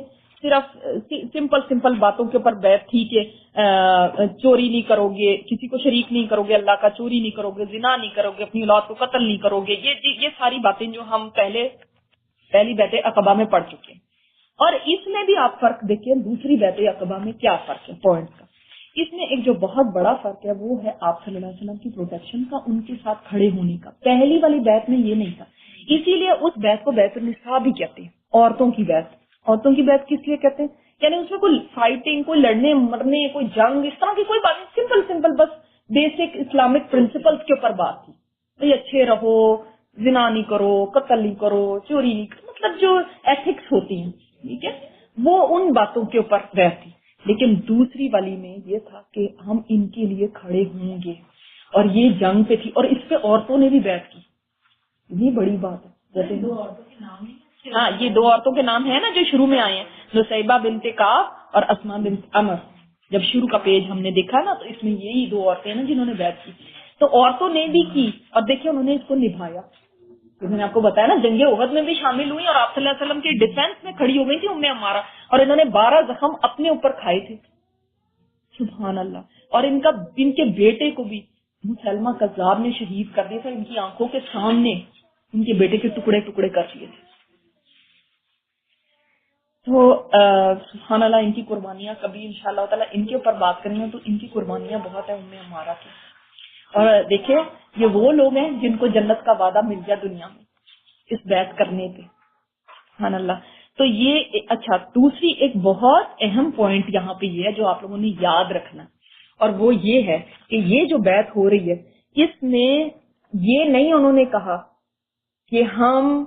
سمپل سمپل باتوں کے اوپر بیعت تھی کہ چوری نہیں کرو گے، کسی کو شریک نہیں کرو گے اللہ کا، چوری نہیں کرو گے، زنا نہیں کرو گے، اپنی اولاد کو قتل نہیں کرو گے، یہ ساری باتیں جو ہم پہلی بیعت عقبہ میں پڑھ چکے ہیں۔ اور اس میں بھی آپ فرق دیکھیں دوسری بیعت عقبہ میں کیا فرق ہے پوائنٹ کا۔ اس میں ایک جو بہت بڑا فرق ہے وہ ہے آپ صلی اللہ علیہ وسلم کی پروٹیکشن کا، ان کے ساتھ کھڑے ہونے کا۔ پہلی والی بیعت میں یہ نہیں تھا، اسی لیے اس بیعت کو بیعت النساء بھی کہتے ہیں، عورتوں کی بیعت۔ عورتوں کی بیعت کس لیے کہتے ہیں؟ یعنی اس میں کوئی فائٹنگ، کوئی لڑنے مرنے، کوئی جنگ، اس طرح کی کوئی بات نہیں، سمپل سمپل بس بیسک اسلامک پرنسپلز کے اوپر بات تھی، بھئی اچھے رہو، زنا نہیں کرو، قتل نہیں کرو، چوری نہیں کرو، مطلب جو ایتھکس ہوتی ہیں، ٹھیک ہے، وہ ان باتوں کے اوپر بیعت تھی۔ لیکن دوسری والی میں یہ تھا کہ ہم ان کے لیے کھڑے ہوں گے، اور یہ جنگ پہ تھی، اور اس پہ عورتوں نے بھی بیعت کی۔ یہ بڑی بات ہے۔ ہاں، یہ دو عورتوں کے نام ہیں نا جو شروع میں آئے ہیں، نصیبہ بنت کعب اور اسماء بنت عمر۔ جب شروع کا پیج ہم نے دیکھا نا تو اس میں یہی دو عورتیں ہیں نا جنہوں نے بیعت کی، تو عورتوں نے بھی کی، اور دیکھیں انہوں نے اس کو نبھایا۔ میں نے آپ کو بتایا نا جنگ احد میں بھی شامل ہوئی اور آپ صلی اللہ علیہ وسلم کے ڈیفینس میں کھڑی ہو گئی تھی ام عمارہ، اور انہوں نے 12 زخم اپنے اوپر کھائے تھے، سبحان اللہ۔ اور ان کے بیٹے کو بھی مسلمہ کذاب نے شہید کر دیا تھا، ان کی آنکھوں کے سامنے ان کے بیٹے کے ٹکڑے ٹکڑے کر دیے تھے۔ تو سبحان اللہ، ان کی قربانیاں کبھی انشاءاللہ تعالی ان کے اوپر بات کریں گے تو ان کی قربانیاں بہت ہیں ام عمارہ کی۔ اور دیکھیں یہ وہ لوگ ہیں جن کو جنت کا وعدہ مل گیا دنیا میں اس بیعت کرنے پہ، سبحان اللہ۔ تو یہ اچھا، دوسری ایک بہت اہم پوائنٹ یہاں پہ یہ ہے جو آپ لوگوں نے یاد رکھنا، اور وہ یہ ہے کہ یہ جو بیعت ہو رہی ہے اس میں یہ نہیں انہوں نے کہا کہ ہم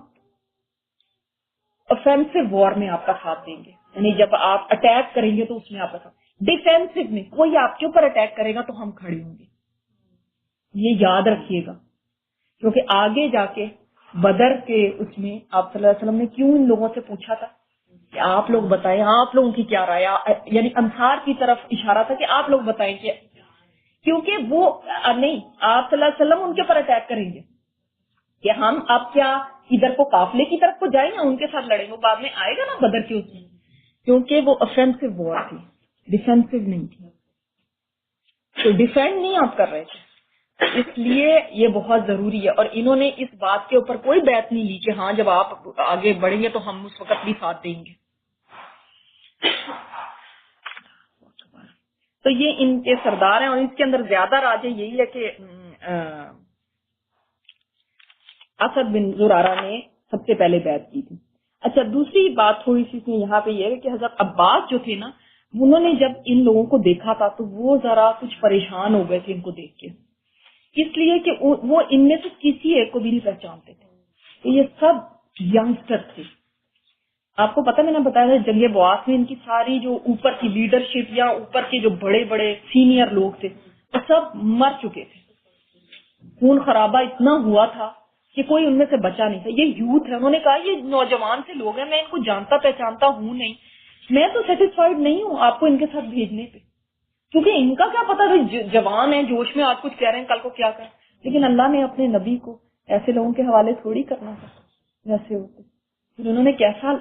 offensive وار میں آپ کا ساتھ دیں گے، یعنی جب آپ اٹیک کریں گے تو اس میں آپ کا ساتھ، ڈیفینسو میں کوئی آپ کے اوپر اٹیک کرے گا تو ہم کھڑے ہوں گے، یہ یاد رکھیے گا۔ کیونکہ آگے جا کے بدر کے اس میں آپ صلی اللہ علیہ وسلم نے کیوں ان لوگوں سے پوچھا تھا کہ آپ لوگ بتائیں آپ لوگوں کی کیا رائے، یعنی انصار کی طرف اشارہ تھا کہ آپ لوگ بتائیں، کہ کیونکہ وہ نہیں، آپ صلی اللہ علیہ وسلم ان کے اوپر اٹیک کریں گے کہ ہم اب کیا ادھر کو قافلے کی طرف کو جائیں یا ان کے ساتھ لڑیں، وہ بعد میں آئے گا نا بدر کے اس میں، کیونکہ وہ offensive وار تھی، ڈیفینسو نہیں تھی، تو ڈیفینڈ نہیں آپ کر رہے تھے، اس لیے یہ بہت ضروری ہے۔ اور انہوں نے اس بات کے اوپر کوئی بیعت نہیں لی کہ ہاں جب آپ آگے بڑھیں گے تو ہم اس وقت بھی ساتھ دیں گے۔ تو یہ ان کے سردار ہیں، اور اس کے اندر زیادہ راج یہی ہے کہ اسد بن زرارہ نے سب سے پہلے بیعت کی تھی۔ اچھا، دوسری بات تھوڑی سی یہاں پہ یہ ہے کہ حضرت عباس جو تھے نا، انہوں نے جب ان لوگوں کو دیکھا تھا تو وہ ذرا کچھ پریشان ہو گئے تھے ان کو دیکھ کے، اس لیے کہ وہ ان میں سے کسی ایک کو بھی نہیں پہچانتے تھے، تو یہ سب ینگسٹر تھے۔ آپ کو پتہ میں نے بتایا تھا جنگ بعث میں ان کی ساری جو اوپر کی لیڈرشپ یا اوپر کے جو بڑے بڑے سینئر لوگ تھے وہ سب مر چکے تھے، خون خرابہ اتنا ہوا تھا کہ کوئی ان میں سے بچا نہیں تھا۔ یہ یوتھ ہے، انہوں نے کہا یہ نوجوان سے لوگ ہیں، میں ان کو جانتا پہچانتا ہوں نہیں، میں تو سیٹسفائیڈ نہیں ہوں آپ کو ان کے ساتھ بھیجنے پہ، کیونکہ ان کا کیا پتا جوان ہے، جوش میں آج کچھ کہہ رہے ہیں کل کو کیا کہیں۔ لیکن اللہ نے اپنے نبی کو ایسے لوگوں کے حوالے تھوڑی کرنا تھا، ویسے ہوتے پھر انہوں نے کیسا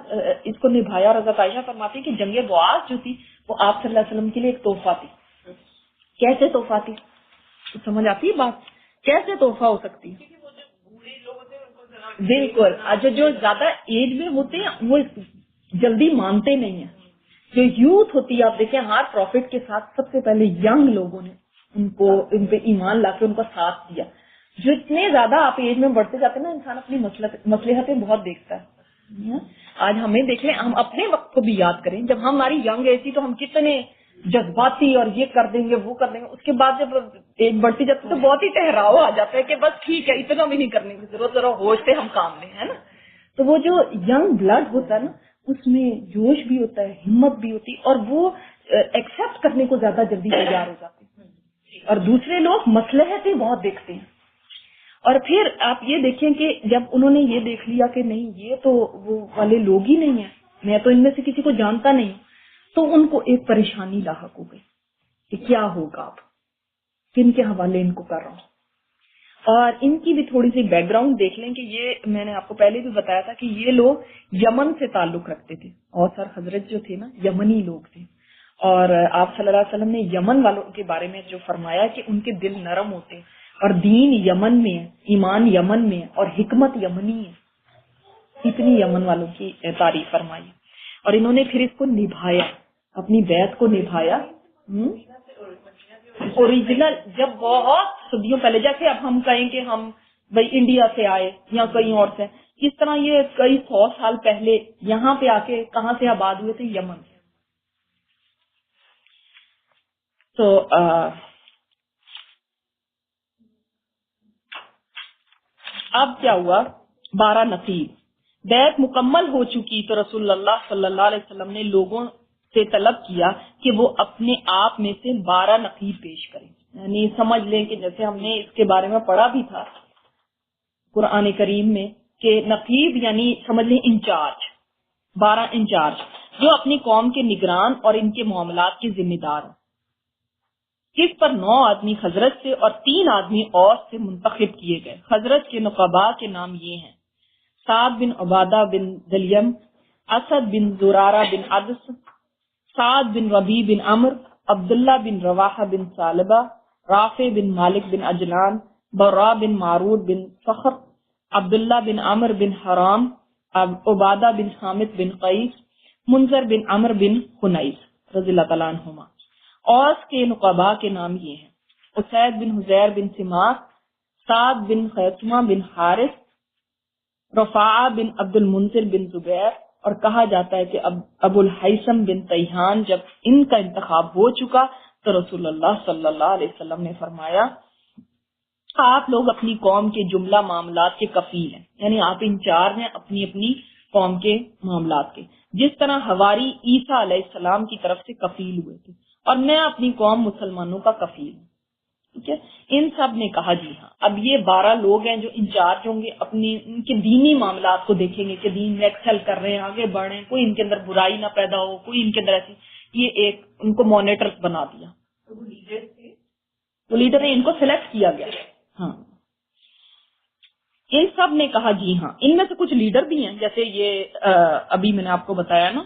اس کو نبھایا۔ اور حضرت عائشہ فرماتی کہ جنگ بعث جو تھی وہ آپ صلی اللہ علیہ وسلم کے لیے ایک تحفہ تھی۔ کیسے تحفہ تھی؟ تو سمجھ آتی ہے بات، کیسے تحفہ ہو سکتی ہے؟ بالکل، جو زیادہ ایج میں ہوتے ہیں وہ جلدی مانتے نہیں ہیں، جو یوتھ ہوتی ہے آپ دیکھیں ہر پروفٹ کے ساتھ سب سے پہلے ینگ لوگوں نے ان پہ ایمان لا کے ان کا ساتھ دیا۔ جو اتنے زیادہ آپ ایج میں بڑھتے جاتے ہیں نا، انسان اپنی مصلحتیں بہت دیکھتا ہے۔ آج ہمیں دیکھ لیں، ہم اپنے وقت کو بھی یاد کریں، جب ہماری ینگ ایج تھی تو ہم کتنے جذباتی اور یہ کر دیں گے وہ کر دیں گے، اس کے بعد جب ایج بڑھتی جاتی ہے تو بہت ہی ٹھہراؤ آ جاتا ہے کہ بس ٹھیک ہے اتنا بھی نہیں کرنے کی ضرورت، ذرا ہوش سے ہم کام لیں، ہے نا۔ تو وہ جو ینگ بلڈ ہوتا ہے نا اس میں جوش بھی ہوتا ہے، ہمت بھی ہوتی ہے، اور وہ ایکسپٹ کرنے کو زیادہ جلدی تیار ہو جاتے ہیں، اور دوسرے لوگ مصلحتیں بہت دیکھتے ہیں۔ اور پھر آپ یہ دیکھیں کہ جب انہوں نے یہ دیکھ لیا کہ نہیں یہ تو وہ والے لوگ ہی نہیں ہیں، میں تو ان میں سے کسی کو جانتا نہیں، تو ان کو ایک پریشانی لاحق ہو گئی کہ کیا ہوگا، اب کن کے حوالے ان کو کر رہا ہوں۔ اور ان کی بھی تھوڑی سی بیک گراؤنڈ دیکھ لیں کہ یہ میں نے آپ کو پہلے بھی بتایا تھا کہ یہ لوگ یمن سے تعلق رکھتے تھے، اور سر حضرت جو تھے نا یمنی لوگ تھے، اور آپ صلی اللہ علیہ وسلم نے یمن والوں کے بارے میں جو فرمایا کہ ان کے دل نرم ہوتے اور دین یمن میں ہے، ایمان یمن میں ہے، اور حکمت یمنی ہے، اتنی یمن والوں کی تعریف فرمائی، اور انہوں نے پھر اس کو نبھایا، اپنی بیعت کو نبھایا۔ اوریجنل جب بہت صدیوں پہلے، جیسے اب ہم کہیں کہ ہم بھائی انڈیا سے آئے یا کہیں اور سے، اس طرح یہ کئی 100 سال پہلے یہاں پہ آ کے کہاں سے آباد ہوئے تھے؟ یمن سے۔ تو اب کیا ہوا؟ 12 نقیب بیعت مکمل ہو چکی تو رسول اللہ صلی اللہ علیہ وسلم نے لوگوں سے طلب کیا کہ وہ اپنے آپ میں سے 12 نقیب پیش کریں، یعنی سمجھ لیں کہ جیسے ہم نے اس کے بارے میں پڑھا بھی تھا قرآن کریم میں کہ نقیب یعنی سمجھ لیں انچارج، 12 انچارج جو اپنی قوم کے نگران اور ان کے معاملات کے ذمہ دار ہوں۔ اس پر 9 آدمی خزرج سے اور 3 آدمی اوس سے منتخب کیے گئے۔ خزرج کے نقباء کے نام یہ ہیں: سعد بن عبادہ بن دلیم، اسد بن زرارہ بن عدس، سعد بن ربی بن عمر، عبداللہ بن رواحہ بن ثعلبہ، رافع بن مالک بن عجلان، برا بن معرور بن فخر، عبداللہ بن عمر بن حرام، عبادہ بن حامد بن قیس، منذر بن عمر بن خنیس رضی اللہ تعالیٰ عنہما۔ اوس کے نقباء کے نام یہ ہیں: اسید بن حزیر بن سماک، سعد بن خیثمہ بن حارث، رفاعہ بن عبد المنذر بن زبیر، اور کہا جاتا ہے کہ ابو الحیثم بن تیہان۔ جب ان کا انتخاب ہو چکا تو رسول اللہ صلی اللہ علیہ وسلم نے فرمایا آپ لوگ اپنی قوم کے جملہ معاملات کے کفیل ہیں، یعنی آپ انچارج ہیں اپنی اپنی قوم کے معاملات کے، جس طرح حواری عیسیٰ علیہ السلام کی طرف سے کفیل ہوئے تھے، اور میں اپنی قوم مسلمانوں کا کفیل ہوں۔ ٹھیک ہے، ان سب نے کہا جی ہاں۔ اب یہ 12 لوگ ہیں جو انچارج ہوں گے، اپنی ان کے دینی معاملات کو دیکھیں گے کہ دین میں ایکسل کر رہے ہیں، آگے بڑھ رہے ہیں، کوئی ان کے اندر برائی نہ پیدا ہو، کوئی ان کے اندر ایسی، یہ ایک ان کو مانیٹرز بنا دیا۔ وہ لیڈر نے ان کو سلیکٹ کیا گیا۔ ہاں، ان سب نے کہا جی ہاں۔ ان میں سے کچھ لیڈر بھی ہیں، جیسے یہ ابھی میں نے آپ کو بتایا نا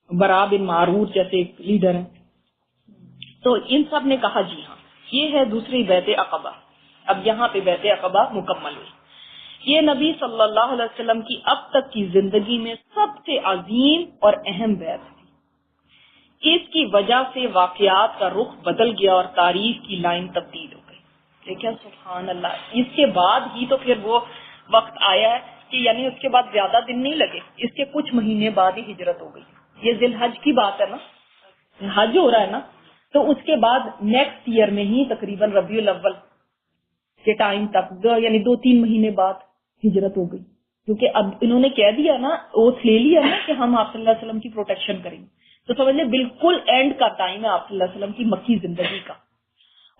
برا بن معرور جیسے ایک لیڈر ہیں، تو ان سب نے کہا جی ہاں۔ یہ ہے دوسری بیعت عقبہ۔ اب یہاں پہ بیعت عقبہ مکمل ہوئی۔ یہ نبی صلی اللہ علیہ وسلم کی اب تک کی زندگی میں سب سے عظیم اور اہم بیعت تھی۔ اس کی وجہ سے واقعات کا رخ بدل گیا اور تاریخ کی لائن تبدیل ہو گئی۔ دیکھیں سبحان اللہ، اس کے بعد ہی تو پھر وہ وقت آیا ہے کہ یعنی اس کے بعد زیادہ دن نہیں لگے، اس کے کچھ مہینے بعد ہی ہجرت ہو گئی۔ یہ ذی الحج کی بات ہے نا، حج ہو رہا ہے نا، تو اس کے بعد نیکسٹ ایئر میں ہی تقریباً ربیع الاول کے ٹائم تک یعنی 2-3 مہینے بعد ہجرت ہو گئی، کیونکہ اب انہوں نے کہہ دیا نا، اوتھ لے لیا نا کہ ہم آپ صلی اللہ علیہ وسلم کی پروٹیکشن کریں گے، تو سمجھ لیں بالکل اینڈ کا ٹائم ہے آپ صلی اللہ علیہ وسلم کی مکی زندگی کا۔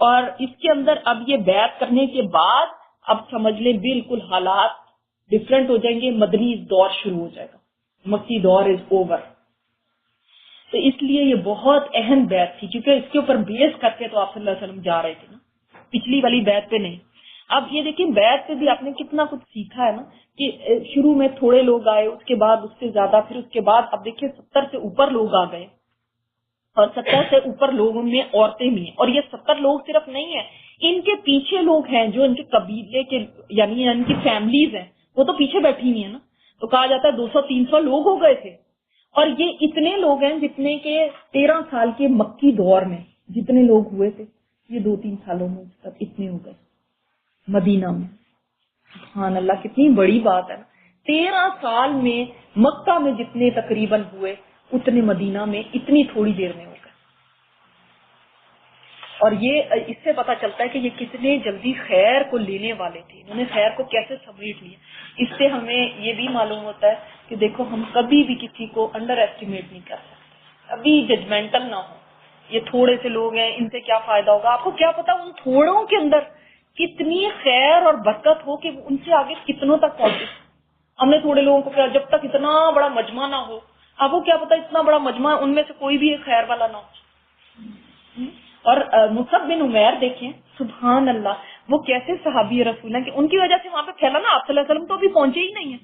اور اس کے اندر اب یہ بیعت کرنے کے بعد اب سمجھ لیں بالکل حالات ڈفرینٹ ہو جائیں گے، مدنی دور شروع ہو جائے گا، مکی دور از اوور۔ تو اس لیے یہ بہت اہم بیعت تھی، کیونکہ اس کے اوپر بیس کر کے تو آپ صلی اللہ علیہ وسلم جا رہے تھے نا، پچھلی والی بیعت پہ نہیں۔ اب یہ دیکھیں بیعت پہ بھی آپ نے کتنا کچھ سیکھا ہے نا، کہ شروع میں تھوڑے لوگ آئے، اس کے بعد اس سے زیادہ، پھر اس کے بعد اب دیکھیں 70 سے اوپر لوگ آ گئے، اور 70 سے اوپر لوگوں میں عورتیں بھی ہیں، اور یہ 70 لوگ صرف نہیں ہیں، ان کے پیچھے لوگ ہیں جو ان کے قبیلے کے یعنی ان کی فیملیز ہیں، وہ تو پیچھے بیٹھی ہوئی ہیں نا، تو کہا جاتا ہے 200-300 لوگ ہو گئے تھے، اور یہ اتنے لوگ ہیں جتنے کے 13 سال کے مکی دور میں جتنے لوگ ہوئے تھے، یہ 2-3 سالوں میں تک اتنے ہو گئے مدینہ میں۔ سبحان اللہ، کتنی بڑی بات ہے نا، 13 سال میں مکہ میں جتنے تقریباً ہوئے اتنے مدینہ میں اتنی تھوڑی دیر میں ہو گئے۔ اور یہ اس سے پتہ چلتا ہے کہ یہ کتنے جلدی خیر کو لینے والے تھے، انہوں نے خیر کو کیسے سمیٹ لیا۔ اس سے ہمیں یہ بھی معلوم ہوتا ہے کہ دیکھو ہم کبھی بھی کسی کو انڈر ایسٹیمیٹ نہیں کر سکتے، کبھی ججمنٹل نہ ہو۔ یہ تھوڑے سے لوگ ہیں، ان سے کیا فائدہ ہوگا، آپ کو کیا پتا ان تھوڑوں کے اندر کتنی خیر اور برکت ہو کہ ان سے آگے کتنوں تک پہنچے۔ ہم نے تھوڑے لوگوں کو کہا جب تک اتنا بڑا مجمع نہ ہو، آپ کو کیا پتا اتنا بڑا مجمع ان میں سے کوئی بھی ایک خیر والا نہ ہو۔ اور مصعب بن عمیر دیکھیں سبحان اللہ وہ کیسے صحابی رسول ہیں کہ ان کی وجہ سے وہاں پہ پھیلا نا. آپ صلی اللہ علیہ وسلم تو ابھی پہنچے ہی نہیں ہیں.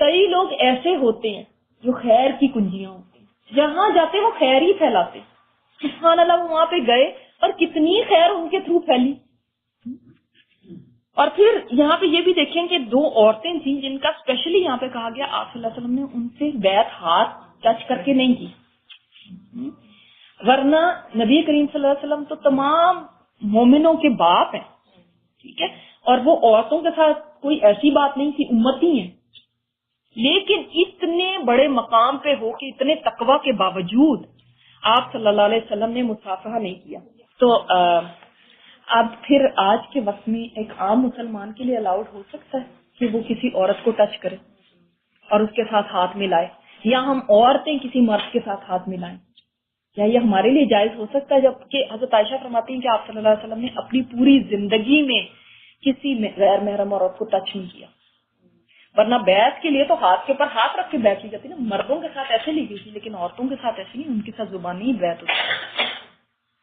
کئی لوگ ایسے ہوتے ہیں جو خیر کی کنجیاں ہوتی ہیں, جہاں جاتے وہ خیر ہی پھیلاتے. سبحان اللہ وہ وہاں پہ گئے اور کتنی خیر ان کے تھرو پھیلی. اور پھر یہاں پہ یہ بھی دیکھیں کہ 2 عورتیں تھیں جن کا اسپیشلی یہاں پہ کہا گیا آپ صلی اللہ علیہ وسلم نے ان سے بیعت ہاتھ ٹچ کر کے نہیں کی, ورنہ نبی کریم صلی اللہ علیہ وسلم تو تمام مومنوں کے باپ ہیں, ٹھیک ہے, اور وہ عورتوں کے ساتھ کوئی ایسی بات نہیں تھی, امتی ہیں. لیکن اتنے بڑے مقام پہ ہو کہ اتنے تقوی کے باوجود آپ صلی اللہ علیہ وسلم نے مصافحہ نہیں کیا. تو اب پھر آج کے وقت میں ایک عام مسلمان کے لیے الاؤڈ ہو سکتا ہے کہ وہ کسی عورت کو ٹچ کرے اور اس کے ساتھ ہاتھ ملائے, یا ہم عورتیں کسی مرد کے ساتھ ہاتھ ملائیں؟ کیا یہ ہمارے لیے جائز ہو سکتا ہے؟ جبکہ حضرت عائشہ فرماتی ہیں کہ آپ صلی اللہ علیہ وسلم نے اپنی پوری زندگی میں کسی غیر محرم عورت کو ٹچ نہیں کیا, ورنہ بیعت کے لیے تو ہاتھ کے اوپر ہاتھ رکھ کے بیعت لی جاتی نا. مردوں کے ساتھ ایسے لی گئی تھی لیکن عورتوں کے ساتھ ایسے نہیں, ان کے ساتھ زبانی بیعت ہوتی.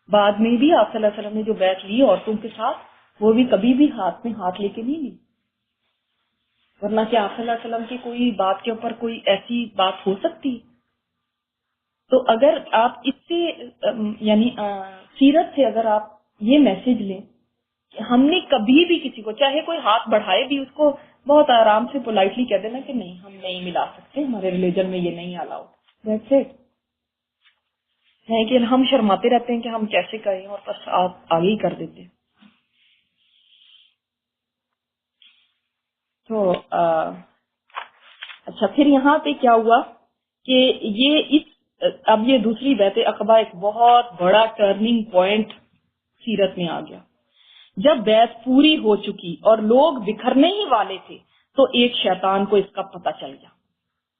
بعد میں بھی آپ صلی اللہ علیہ وسلم نے جو بیعت لی عورتوں کے ساتھ وہ بھی کبھی بھی ہاتھ میں ہاتھ لے کے نہیں لی, ورنہ کہ آپ صلی اللہ علیہ وسلم کی کوئی بات کے اوپر کوئی ایسی بات ہو سکتی. تو اگر آپ اس سے یعنی سیرت سے اگر آپ یہ میسج لیں کہ ہم نے کبھی بھی کسی کو چاہے کوئی ہاتھ بڑھائے بھی اس کو بہت آرام سے پولائٹلی کہہ دینا کہ نہیں ہم نہیں ملا سکتے, ہمارے ریلیجن میں یہ نہیں الاؤڈ. That's it. ہے کہ ہم شرماتے رہتے ہیں کہ ہم کیسے کریں اور بس آپ آگے ہی کر دیتے ہیں. تو اچھا پھر یہاں پہ کیا ہوا کہ یہ اب یہ دوسری بیعت عقبہ ایک بہت بڑا ٹرننگ پوائنٹ سیرت میں آ گیا. جب بیعت پوری ہو چکی اور لوگ بکھرنے ہی والے تھے تو ایک شیطان کو اس کا پتہ چل گیا.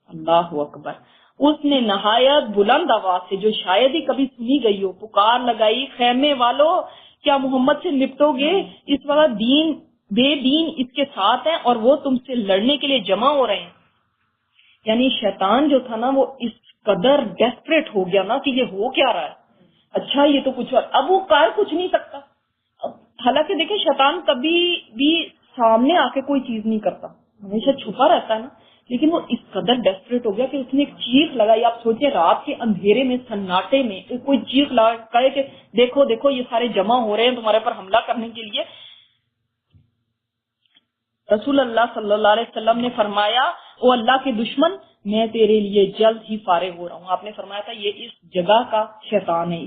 اللہ اکبر. اس نے نہایت بلند آواز سے جو شاید ہی کبھی سنی گئی ہو پکار لگائی, خیمے والو کیا محمد سے نپٹو گے؟ اس وقت بے دین اس کے ساتھ ہیں اور وہ تم سے لڑنے کے لیے جمع ہو رہے ہیں. یعنی شیطان جو تھا نا وہ اس قدر ڈیسپریٹ ہو گیا نا کہ یہ ہو کیا رہا ہے, اچھا یہ تو کچھ اور, اب وہ کر کچھ نہیں سکتا. حالانکہ دیکھیں شیطان کبھی بھی سامنے آ کے کوئی چیز نہیں کرتا, ہمیشہ چھپا رہتا ہے نا, لیکن وہ اس قدر ڈیسپریٹ ہو گیا کہ اس نے ایک چیخ لگائی. آپ سوچیں رات کے اندھیرے میں سناٹے میں کوئی چیخ لگا کہے کہ دیکھو دیکھو یہ سارے جمع ہو رہے ہیں تمہارے پر حملہ کرنے کے لیے. رسول اللہ صلی اللہ علیہ وسلم نے فرمایا او اللہ کے دشمن میں تیرے لیے جلد ہی فارغ ہو رہا ہوں. آپ نے فرمایا تھا یہ اس جگہ کا شیطان ہے,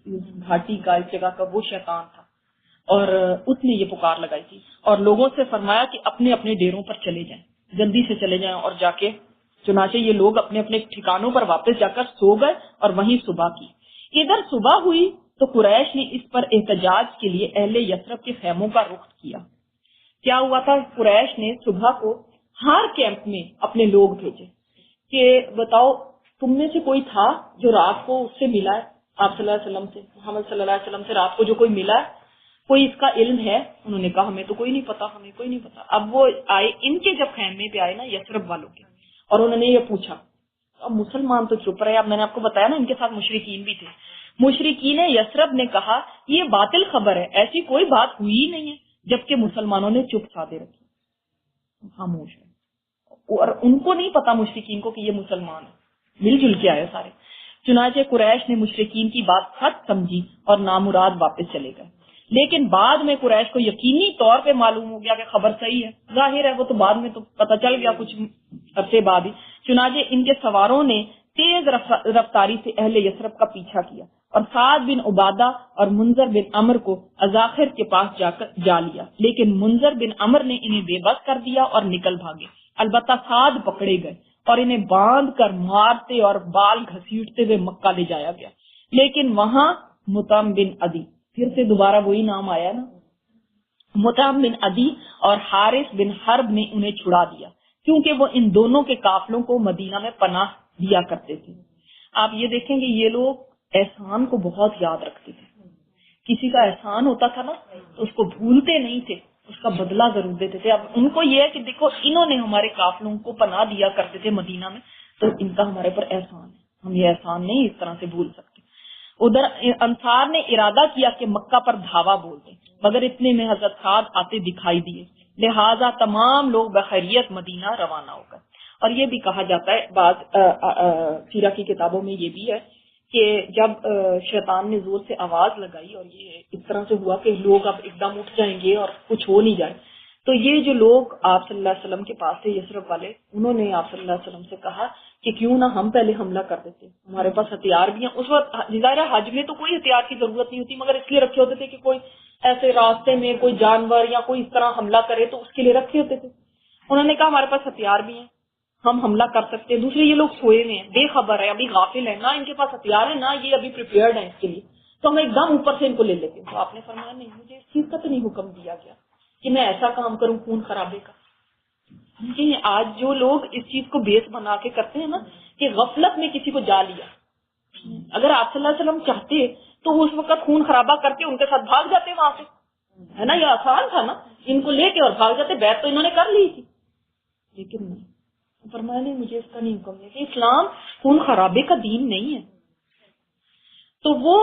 اس گھاٹی کا, اس جگہ کا وہ شیطان تھا, اور اس نے یہ پکار لگائی تھی. اور لوگوں سے فرمایا کہ اپنے اپنے ڈیروں پر چلے جائیں, جلدی سے چلے جائیں. اور جا کے چنانچہ یہ لوگ اپنے اپنے ٹھکانوں پر واپس جا کر سو گئے اور وہیں صبح کی. ادھر صبح ہوئی تو قریش نے اس پر احتجاج کے لیے اہل یثرب کے خیموں کا رخ کیا. کیا ہوا تھا, قریش نے صبح کو ہر کیمپ میں اپنے لوگ بھیجے کہ بتاؤ تم میں سے کوئی تھا جو رات کو اس سے ملا ہے آپ صلی اللہ علیہ وسلم سے, محمد صلی اللہ علیہ وسلم سے رات کو جو کوئی ملا ہے, کوئی اس کا علم ہے؟ انہوں نے کہا ہمیں تو کوئی نہیں پتا, ہمیں کوئی نہیں پتا. اب وہ آئے ان کے جب خیمے پہ آئے نا یثرب والوں کے, اور انہوں نے یہ پوچھا. اب مسلمان تو چپ رہے. اب میں نے آپ کو بتایا نا ان کے ساتھ مشرکین بھی تھے. مشرکین یثرب نے کہا یہ باطل خبر ہے, ایسی کوئی بات ہوئی ہی نہیں ہے. جبکہ مسلمانوں نے چپ سادے رکھی, خاموش ہے, اور ان کو نہیں پتا مشرکین کو کہ یہ مسلمان ہے, مل جل کے آئے سارے. چنانچہ قریش نے مشرکین کی بات سچ سمجھی اور نامراد واپس چلے گئے. لیکن بعد میں قریش کو یقینی طور پہ معلوم ہو گیا کہ خبر صحیح ہے. ظاہر ہے وہ تو بعد میں تو پتہ چل گیا کچھ عرصے بعد ہی. چنانچہ ان کے سواروں نے تیز رفتاری سے اہل یثرب کا پیچھا کیا اور سعد بن عبادہ اور منذر بن عمر کو اذاخر کے پاس جا لیا. لیکن منذر بن عمر نے انہیں بے بس کر دیا اور نکل بھاگے. البتہ سعد پکڑے گئے اور انہیں باندھ کر مارتے اور بال گھسیٹتے ہوئے مکہ لے جایا گیا. لیکن وہاں مطعم بن عدی, پھر سے دوبارہ وہی نام آیا نا, مطعم بن عدی اور حارث بن حرب نے انہیں چھڑا دیا کیونکہ وہ ان دونوں کے قافلوں کو مدینہ میں پناہ دیا کرتے تھے. آپ یہ دیکھیں گے یہ لوگ احسان کو بہت یاد رکھتے تھے. کسی کا احسان ہوتا تھا نا تو اس کو بھولتے نہیں تھے, اس کا بدلہ ضرور دیتے تھے. اب ان کو یہ ہے کہ دیکھو انہوں نے ہمارے قافلوں کو پناہ دیا کرتے تھے مدینہ میں, تو ان کا ہمارے پر احسان ہے, ہم یہ احسان نہیں اس طرح سے بھول سکتے. ادھر انصار نے ارادہ کیا کہ مکہ پر دھاوا بول دیں، مگر اتنے میں حضرت سعد آتے دکھائی دیے، لہذا تمام لوگ بخیریت مدینہ روانہ ہو گئے۔ اور یہ بھی کہا جاتا ہے، بعض سیرہ کی کتابوں میں یہ بھی ہے کہ جب شیطان نے زور سے آواز لگائی اور یہ اس طرح سے ہوا کہ لوگ اب ایک دم اٹھ جائیں گے اور کچھ ہو نہیں جائے، تو یہ جو لوگ آپ صلی اللہ علیہ وسلم کے پاس تھے، یثرب والے، انہوں نے آپ صلی اللہ علیہ وسلم سے کہا کہ کیوں نہ ہم پہلے حملہ کر دیتے، ہمارے پاس ہتھیار بھی ہیں۔ اس وقت ظاہر حج میں تو کوئی ہتھیار کی ضرورت نہیں ہوتی، مگر اس لیے رکھے ہوتے تھے کہ کوئی ایسے راستے میں کوئی جانور یا کوئی اس طرح حملہ کرے تو اس کے لیے رکھے ہوتے تھے۔ انہوں نے کہا ہمارے پاس ہتھیار بھی ہیں، ہم حملہ کر سکتے ہیں۔ دوسرے یہ لوگ سوئے ہوئے ہیں، بے خبر ہے، ابھی غافل ہیں، نہ ان کے پاس ہتھیار ہے نہ یہ ابھی پریپیئرڈ ہیں اس کے لیے، تو ہم ایک دم اوپر سے ان کو لے لیتے ہیں۔ تو آپ نے فرمایا نہیں، مجھے اس چیز کا تو نہیں حکم دیا گیا کہ میں ایسا کام کروں خون خرابے کا۔ جی آج جو لوگ اس چیز کو بیس بنا کے کرتے ہیں نا کہ غفلت میں کسی کو جا لیا، اگر آپ صلی اللہ علیہ وسلم چاہتے تو اس وقت خون خرابہ کر کے ان کے ساتھ بھاگ جاتے وہاں سے، ہے نا، یہ آسان تھا نا، ان کو لے کے اور بھاگ جاتے، بیعت تو انہوں نے کر لی تھی، لیکن نہیں، فرمایا نہیں، مجھے اس کا نہیں حکم ہے کہ اسلام خون خرابے کا دین نہیں ہے۔ تو وہ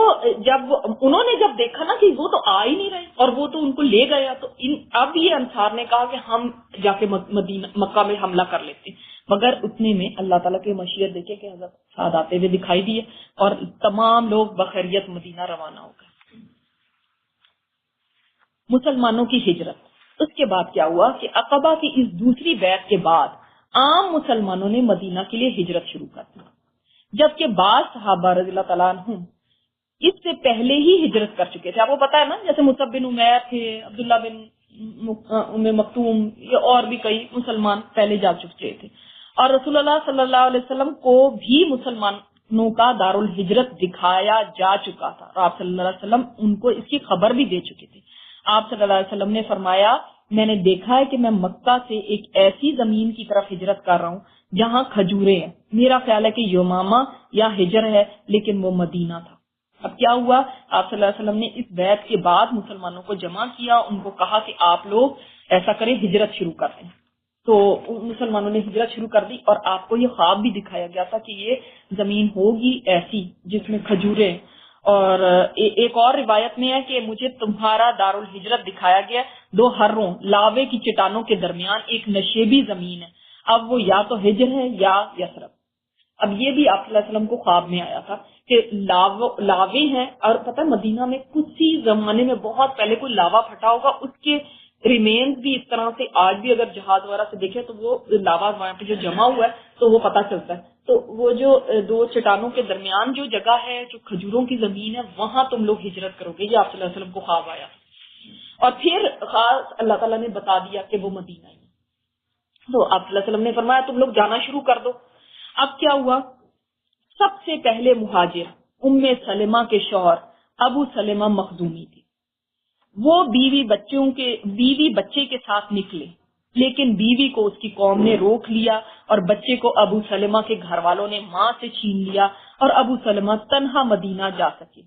جب انہوں نے جب دیکھا نا کہ وہ تو آ ہی نہیں رہے اور وہ تو ان کو لے گیا، تو اب یہ انصار نے کہا کہ ہم جا کے مدینہ مکہ میں حملہ کر لیتے، مگر اتنے میں اللہ تعالیٰ کی مشیت دیکھے کہ حضرت سعد آتے ہوئے دکھائی دیے اور تمام لوگ بخیریت مدینہ روانہ ہو گئے۔ مسلمانوں کی ہجرت۔ اس کے بعد کیا ہوا کہ عقبہ کی اس دوسری بیعت کے بعد عام مسلمانوں نے مدینہ کے لیے ہجرت شروع کر دی، جبکہ بعض صحابہ رضی اللہ تعالیٰ عنہم اس سے پہلے ہی ہجرت کر چکے تھے۔ آپ کو پتا ہے نا، جیسے مصعب بن عمیر تھے، عبداللہ بن ام مکتوم، یہ اور بھی کئی مسلمان پہلے جا چکے تھے، اور رسول اللہ صلی اللہ علیہ وسلم کو بھی مسلمانوں کا دارالہجرت دکھایا جا چکا تھا، اور آپ صلی اللہ علیہ وسلم ان کو اس کی خبر بھی دے چکے تھے۔ آپ صلی اللہ علیہ وسلم نے فرمایا، میں نے دیکھا ہے کہ میں مکہ سے ایک ایسی زمین کی طرف ہجرت کر رہا ہوں جہاں کھجورے ہیں، میرا خیال ہے کہ یمامہ یا ہجر ہے، لیکن وہ مدینہ تھا۔ اب کیا ہوا، آپ صلی اللہ علیہ وسلم نے اس بیعت کے بعد مسلمانوں کو جمع کیا، ان کو کہا کہ آپ لوگ ایسا کریں، ہجرت شروع کر دیں۔ تو مسلمانوں نے ہجرت شروع کر دی، اور آپ کو یہ خواب بھی دکھایا گیا تھا کہ یہ زمین ہوگی ایسی جس میں کھجورے، اور ایک اور روایت میں ہے کہ مجھے تمہارا دارالہجرت دکھایا گیا، دو ہروں لاوے کی چٹانوں کے درمیان ایک نشیبی زمین ہے، اب وہ یا تو ہجر ہے یا یثرب۔ اب یہ بھی آپ صلی اللہ علیہ وسلم کو خواب میں آیا تھا کہ لاوے ہیں، اور پتہ مدینہ میں کچھ ہی زمانے میں بہت پہلے کوئی لاوا پھٹا ہوگا، اس کے ریمینز بھی اس طرح سے آج بھی اگر جہاز وغیرہ سے دیکھیں تو وہ لاوا وہاں پہ جو جمع ہوا ہے تو وہ پتہ چلتا ہے۔ تو وہ جو دو چٹانوں کے درمیان جو جگہ ہے، جو کھجوروں کی زمین ہے، وہاں تم لوگ ہجرت کرو گے، یہ آپ صلی اللہ علیہ وسلم کو خواب آیا، اور پھر خاص اللہ تعالیٰ نے بتا دیا کہ وہ مدینہ ہے۔ تو آپ صلی اللہ علیہ وسلم نے فرمایا تم لوگ جانا شروع کر دو۔ اب کیا ہوا، سب سے پہلے مہاجر ام سلمہ کے شوہر ابو سلمہ مخزومی تھے، وہ بیوی بچے کے ساتھ نکلے، لیکن بیوی کو اس کی قوم نے روک لیا اور بچے کو ابو سلمہ کے گھر والوں نے ماں سے چھین لیا، اور ابو سلمہ تنہا مدینہ جا سکے۔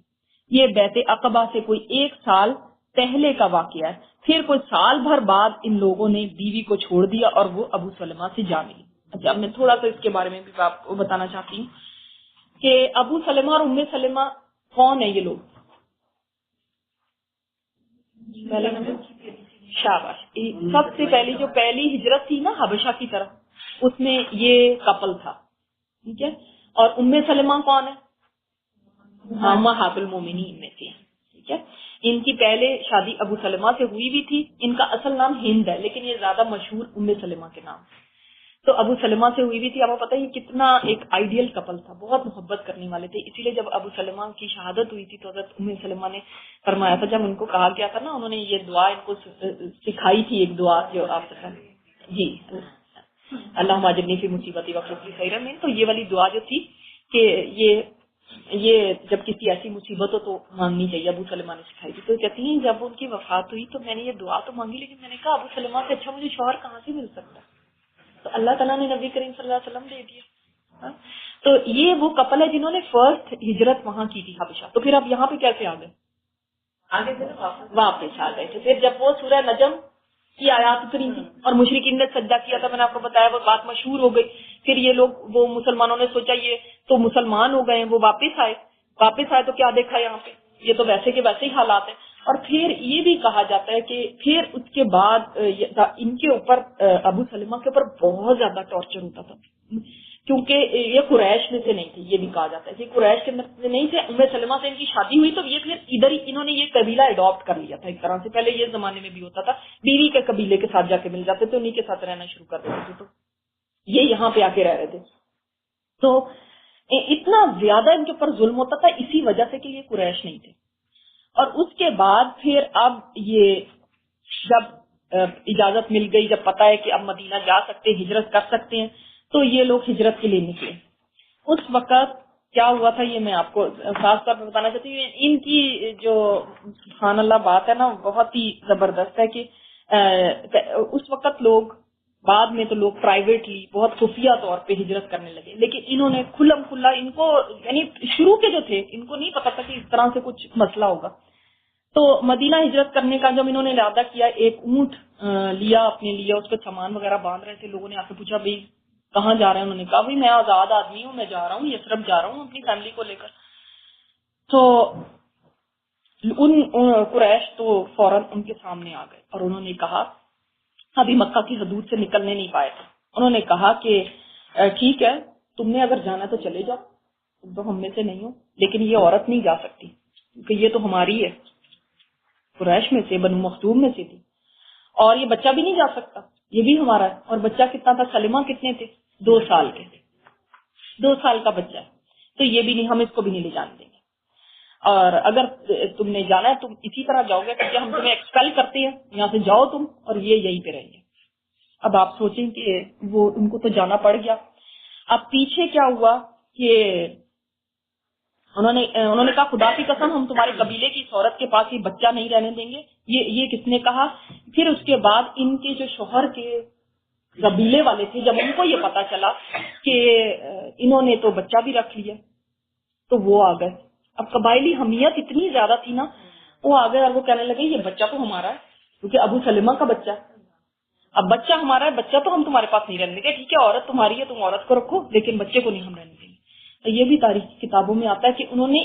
یہ بیعت عقبہ سے کوئی 1 سال پہلے کا واقعہ ہے۔ پھر کوئی سال بھر بعد ان لوگوں نے بیوی کو چھوڑ دیا اور وہ ابو سلمہ سے جا ملی۔ اچھا، میں تھوڑا سا اس کے بارے میں بھی آپ کو بتانا چاہتی ہوں کہ ابو سلمہ اور ام سلمہ کون ہے یہ لوگ؟ پہلے نمبر شاباش، سب سے پہلی جو پہلی ہجرت تھی نا حبشہ کی طرف، اس میں یہ کپل تھا، ٹھیک ہے۔ اور ام سلمہ کون ہے؟ امہات المومنین میں سے، ٹھیک ہے۔ ان کی پہلے شادی ابو سلمہ سے ہوئی بھی تھی، ان کا اصل نام ہند ہے لیکن یہ زیادہ مشہور ام سلمہ کے نام۔ تو ابو سلمہ سے ہوئی بھی تھی، آپ کو پتہ ہے یہ کتنا ایک آئیڈیل کپل تھا، بہت محبت کرنے والے تھے، اسی لیے جب ابو سلمہ کی شہادت ہوئی تھی تو حضرت ام سلمہ نے فرمایا تھا، جب ان کو کہا گیا تھا نا، انہوں نے یہ دعا ان کو سکھائی تھی، ایک دعا جو آپ جی اللہم اجرنی فی مصیبتی واخلف لی خیرا منہا، تو یہ والی دعا جو تھی کہ یہ جب کسی ایسی مصیبت ہو تو مانگنی چاہیے، ابو سلمہ نے سکھائی تھی۔ تو کہتی ہیں جب ان کی وفات ہوئی تو میں نے یہ دعا تو مانگی، لیکن میں نے کہا ابو سلمہ سے اچھا مجھے شوہر کہاں سے مل سکتا ہے، تو اللہ تعالیٰ نے نبی کریم صلی اللہ علیہ وسلم دے دیا۔ تو یہ وہ کپل ہے جنہوں نے فرسٹ ہجرت وہاں کی تھی حبشہ، تو پھر اب یہاں پہ کیسے آ گئے؟ آگے سے واپس آ گئے تھے۔ پھر جب وہ سورہ نجم کی آیات اتری تھی اور مشرکین نے سجدہ کیا تھا، میں نے آپ کو بتایا وہ بات مشہور ہو گئی، پھر یہ لوگ وہ مسلمانوں نے سوچا یہ تو مسلمان ہو گئے ہیں، وہ واپس آئے، واپس آئے تو کیا دیکھا یہاں پہ، یہ تو ویسے کے ویسے ہی حالات ہیں. اور پھر یہ بھی کہا جاتا ہے کہ پھر اس کے بعد ان کے اوپر ابو سلمہ کے اوپر بہت زیادہ ٹارچر ہوتا تھا، کیونکہ یہ قریش میں سے نہیں تھے. یہ بھی کہا جاتا ہے کہ قریش کے اندر سے نہیں تھے. ام سلمہ سے ان کی شادی ہوئی تو یہ پھر ادھر ہی انہوں نے یہ قبیلہ اڈاپٹ کر لیا تھا ایک طرح سے. پہلے یہ زمانے میں بھی ہوتا تھا، بیوی کے قبیلے کے ساتھ جا کے مل جاتے تھے، انہیں کے ساتھ رہنا شروع کر دیتے تھے. تو یہ یہاں پہ آ کے رہ رہے تھے. تو اتنا زیادہ ان کے اوپر ظلم ہوتا تھا اسی وجہ سے کہ یہ قریش نہیں تھے. اور اس کے بعد پھر اب یہ جب اجازت مل گئی، جب پتا ہے کہ اب مدینہ جا سکتے، ہجرت کر سکتے ہیں، تو یہ لوگ ہجرت کے لیے نکلے. اس وقت کیا ہوا تھا یہ میں آپ کو خاص طور پہ بتانا چاہتی ہوں. ان کی جو سبحان اللہ بات ہے نا بہت ہی زبردست ہے کہ اس وقت لوگ، بعد میں تو لوگ پرائیویٹلی بہت خفیہ طور پہ ہجرت کرنے لگے، لیکن انہوں نے کھلم کھلا، ان کو یعنی شروع کے جو تھے ان کو نہیں پتا تھا کہ اس طرح سے کچھ مسئلہ ہوگا. تو مدینہ ہجرت کرنے کا جب انہوں نے ارادہ کیا، ایک اونٹ لیا اپنے لیے، اس پہ سامان وغیرہ باندھ رہے تھے. لوگوں نے آ کے پوچھا بھائی کہاں جا رہے ہیں؟ انہوں نے کہا بھائی میں آزاد آدمی ہوں، میں جا رہا ہوں یثرب جا رہا ہوں اپنی فیملی کو لے کر. تو ان قریش تو فوراً ان کے سامنے آ گئے اور انہوں نے کہا، ابھی مکہ کی حدود سے نکلنے نہیں پائے تھے، انہوں نے کہا کہ ٹھیک ہے تم نے اگر جانا تو چلے جاؤ، تم تو ہم میں سے نہیں ہو، لیکن یہ عورت نہیں جا سکتی کیونکہ یہ تو ہماری ہے، قریش میں سے، بنو مخزوم میں سے تھی، اور یہ بچہ بھی نہیں جا سکتا، یہ بھی ہمارا ہے. اور بچہ کتنا تھا؟ سلمہ کتنے تھے؟ 2 سال کے، 2 سال کا بچہ ہے، تو یہ بھی نہیں، ہم اس کو بھی نہیں لے جانے دیں گے. اور اگر تم نے جانا ہے تم اسی طرح جاؤ گے کیونکہ ہم تمہیں ایکسپیل کرتے ہیں، یہاں سے جاؤ تم، اور یہ یہیں پہ رہیں گے. اب آپ سوچیں کہ وہ ان کو تو جانا پڑ گیا. اب پیچھے کیا ہوا کہ انہوں نے کہا خدا کی قسم ہم تمہارے قبیلے کی اس عورت کے پاس یہ بچہ نہیں رہنے دیں گے. یہ کس نے کہا؟ پھر اس کے بعد ان کے جو شوہر کے قبیلے والے تھے، جب ان کو یہ پتا چلا کہ انہوں نے تو بچہ بھی رکھ لیا تو وہ آ گئے. اب قبائلی حمیت اتنی زیادہ تھی نا، وہ آ گئے اور وہ کہنے لگے یہ بچہ تو ہمارا ہے کیونکہ ابو سلمہ کا بچہ ہے. اب بچہ ہمارا ہے، بچہ تو ہم تمہارے پاس نہیں رہنے دیں گے. ٹھیک ہے عورت تمہاری ہے، تم عورت کو رکھو، لیکن بچے کو نہیں ہم رہنے دیں گے. تو یہ بھی تاریخ کی کتابوں میں آتا ہے کہ انہوں نے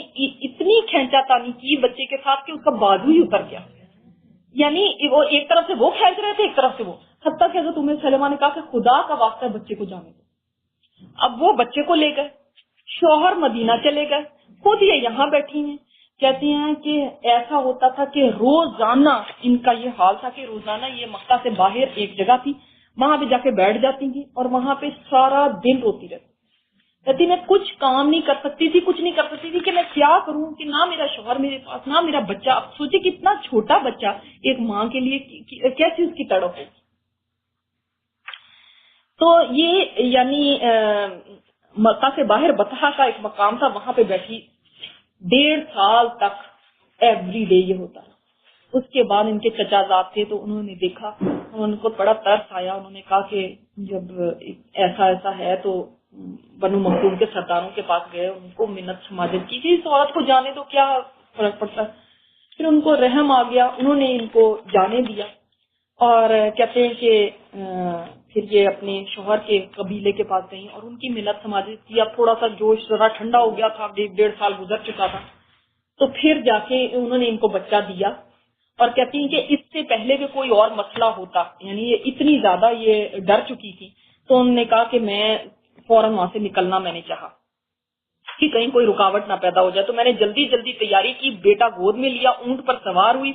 اتنی کھینچا تانی کی بچے کے ساتھ کہ اس کا بازو ہی اتر گیا. یعنی وہ ایک طرف سے وہ کھینچ رہے تھے، ایک طرف سے وہ، حتیٰ کہ حضرت ام سلمہ نے کہا کہ خدا کا واسطہ بچے کو جانے دو. اب وہ بچے کو لے گئے، شوہر مدینہ چلے گئے، خود یہ یہاں بیٹھی ہیں. کہتے ہیں کہ ایسا ہوتا تھا کہ روزانہ ان کا یہ حال تھا کہ روزانہ یہ مکہ سے باہر ایک جگہ تھی، وہاں پہ جا کے بیٹھ جاتی تھی اور وہاں پہ سارا دن روتی رہتی. کہتی میں کچھ کام نہیں کر سکتی تھی، کچھ نہیں کر سکتی تھی کہ میں کیا کروں، کہ نہ میرا شوہر میرے پاس، نہ میرا بچہ. اب سوچے کتنا چھوٹا بچہ ایک ماں کے لیے کیسی اس کی تڑپ ہے. تو یہ یعنی مکہ سے باہر بطحا کا ایک مقام تھا، وہاں پہ بیٹھی 1.5 سال تک ایوری ڈے یہ ہوتا. اس کے بعد ان کے چچا زاد تھے تو انہوں نے دیکھا، ان کو بڑا ترس آیا. انہوں نے کہا کہ جب ایسا ہے تو بنو مخزوم کے سرداروں کے پاس گئے، ان کو منت سماجت کی کہ اس عورت کو جانے دو، کیا فرق پڑتا ہے. پھر ان کو رحم آ گیا، انہوں نے ان کو جانے دیا. اور کہتے ہیں کہ پھر یہ اپنے شوہر کے قبیلے کے پاس گئی اور ان کی منت سماجت کی. اب تھوڑا سا جوش ذرا ٹھنڈا ہو گیا تھا، 1.5 سال گزر چکا تھا، تو پھر جا کے انہوں نے ان کو بچہ دیا. اور کہتی ہیں کہ اس سے پہلے بھی کوئی اور مسئلہ ہوتا، یعنی یہ اتنی زیادہ یہ ڈر چکی تھی، تو انہوں نے کہا کہ میں فوراً وہاں سے نکلنا میں نے چاہا کہ کہیں کوئی رکاوٹ نہ پیدا ہو جائے. تو میں نے جلدی جلدی تیاری کی، بیٹا گود میں لیا، اونٹ پر سوار ہوئی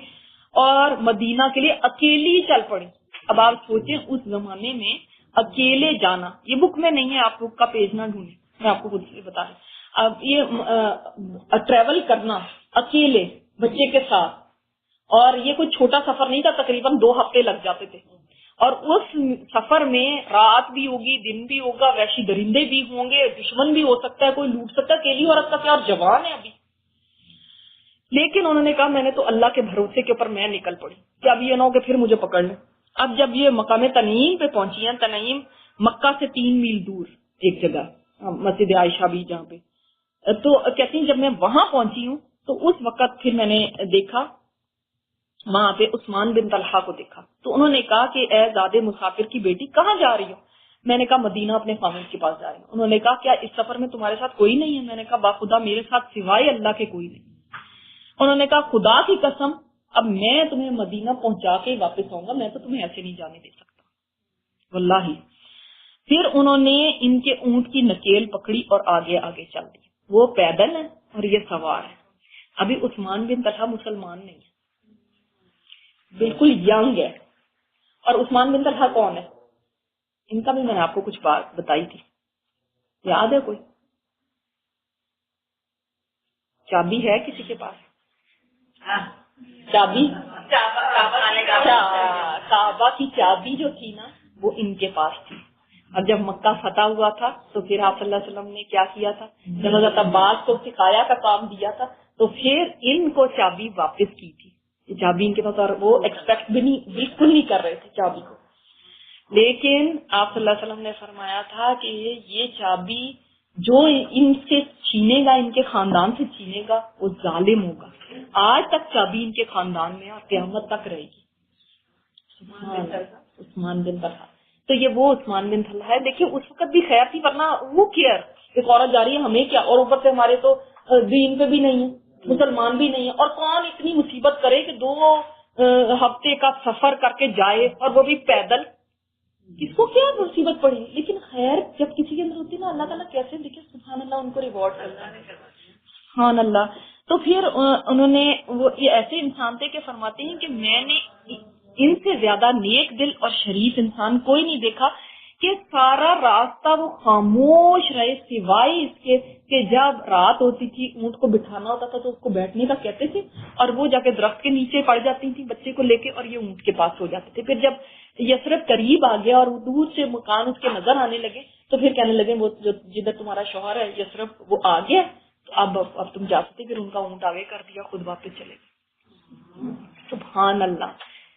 اور مدینہ کے لیے اکیلی چل پڑی. اب آپ سوچیں اس زمانے میں اکیلے جانا، یہ بک میں نہیں ہے، آپ بک کا پیج نہ ڈھونڈیں، میں آپ کو خود سے بتا رہی ہوں. اب یہ ٹریول کرنا اکیلے بچے کے ساتھ، اور یہ کوئی چھوٹا سفر نہیں تھا، تقریباً 2 ہفتے لگ جاتے تھے. اور اس سفر میں رات بھی ہوگی، دن بھی ہوگا، وحشی درندے بھی ہوں گے، دشمن بھی ہو سکتا ہے، کوئی لوٹ سکتا ہے. اکیلی عورت کا کیا، اور جوان ہے ابھی. لیکن انہوں نے کہا میں نے تو اللہ کے بھروسے کے اوپر میں نکل پڑی کہ اب یہ نہ ہو کہ پھر مجھے پکڑ لیں. اب جب یہ مقام تنعیم پہ پہنچی ہیں، تنعیم مکہ سے 3 میل دور ایک جگہ، مسجد عائشہ بھی جہاں پہ، تو کہتی ہیں جب میں وہاں پہنچی ہوں تو اس وقت پھر میں نے دیکھا وہاں پہ عثمان بن طلحہ کو دیکھا. تو انہوں نے کہا کہ اے زادے مسافر کی بیٹی کہاں جا رہی ہو؟ میں نے کہا مدینہ اپنے خامد کے پاس جا رہے ہیں. انہوں نے کہا کیا اس سفر میں تمہارے ساتھ کوئی نہیں ہے؟ میں نے کہا باخدا میرے ساتھ سوائے اللہ کے کوئی نہیں. انہوں نے کہا خدا کی قسم اب میں تمہیں مدینہ پہنچا کے واپس آؤں گا, میں تو تمہیں ایسے نہیں جانے دے سکتا واللہ. پھر انہوں نے ان کے اونٹ کی نکیل پکڑی اور آگے آگے چل دی. وہ پیدل ہیں اور یہ سوار ہے. ابھی عثمان بن طلحہ مسلمان نہیں ہے, بالکل ینگ ہے. اور عثمان بن طلحہ کون ہے؟ ان کا بھی میں نے آپ کو کچھ بات بتائی تھی, یاد ہے کوئی؟ چابی ہے کسی کے پاس؟ چابی کعبہ کی چابی جو تھی نا وہ ان کے پاس تھی. اور جب مکہ فتح ہوا تھا تو پھر آپ صلی اللہ علیہ وسلم نے کیا کیا تھا, جب حضرت عباس کو سکھایا کا کام دیا تھا تو پھر ان کو چابی واپس کی تھی. یہ چابی ان کے پاس, اور وہ ایکسپیکٹ بھی نہیں, بالکل نہیں کر رہے تھے چابی کو. لیکن آپ صلی اللہ علیہ وسلم نے فرمایا تھا کہ یہ چابی جو ان سے چھینے گا, ان کے خاندان سے چھینے گا, وہ ظالم ہوگا. آج تک چابی ان کے خاندان میں اور قیامت تک رہے گی. عثمان بن طلحہ, تو یہ وہ عثمان بن طلحہ ہے. دیکھیے اس وقت بھی خیر تھی, ورنہ وہ کیئر ایک عورت جا رہی ہے ہمیں کیا, اور اوپر سے ہمارے تو دین پہ بھی نہیں ہے, مسلمان بھی نہیں ہے, اور کون اتنی مصیبت کرے کہ 2 ہفتے کا سفر کر کے جائے, اور وہ بھی پیدل. کس کو کیا مصیبت پڑی. لیکن خیر جب کسی کے اندر ہوتی ہے نا, اللہ تعالیٰ کیسے دیکھے سبحان اللہ ان کو ریوارڈ کرتا ہے, سبحان اللہ. تو پھر انہوں نے, وہ یہ ایسے انسان تھے کہ فرماتے ہیں کہ میں نے ان سے زیادہ نیک دل اور شریف انسان کوئی نہیں دیکھا کہ سارا راستہ وہ خاموش رہے سوائے اس کے کہ جب رات ہوتی تھی اونٹ کو بٹھانا ہوتا تھا تو اس کو بیٹھنے کا کہتے تھے, اور وہ جا کے درخت کے نیچے پڑ جاتی تھی بچے کو لے کے, اور یہ اونٹ کے پاس ہو جاتے تھے. پھر جب یثرب قریب آ گیا اور دور سے مکان اس کے نظر آنے لگے تو پھر کہنے لگے وہ جدھر تمہارا شوہر ہے یثرب وہ آ گیا, تو اب تم جا سکتے. پھر ان کا اونٹ آگے کر دیا, خود واپس چلے گئے. سبحان اللہ.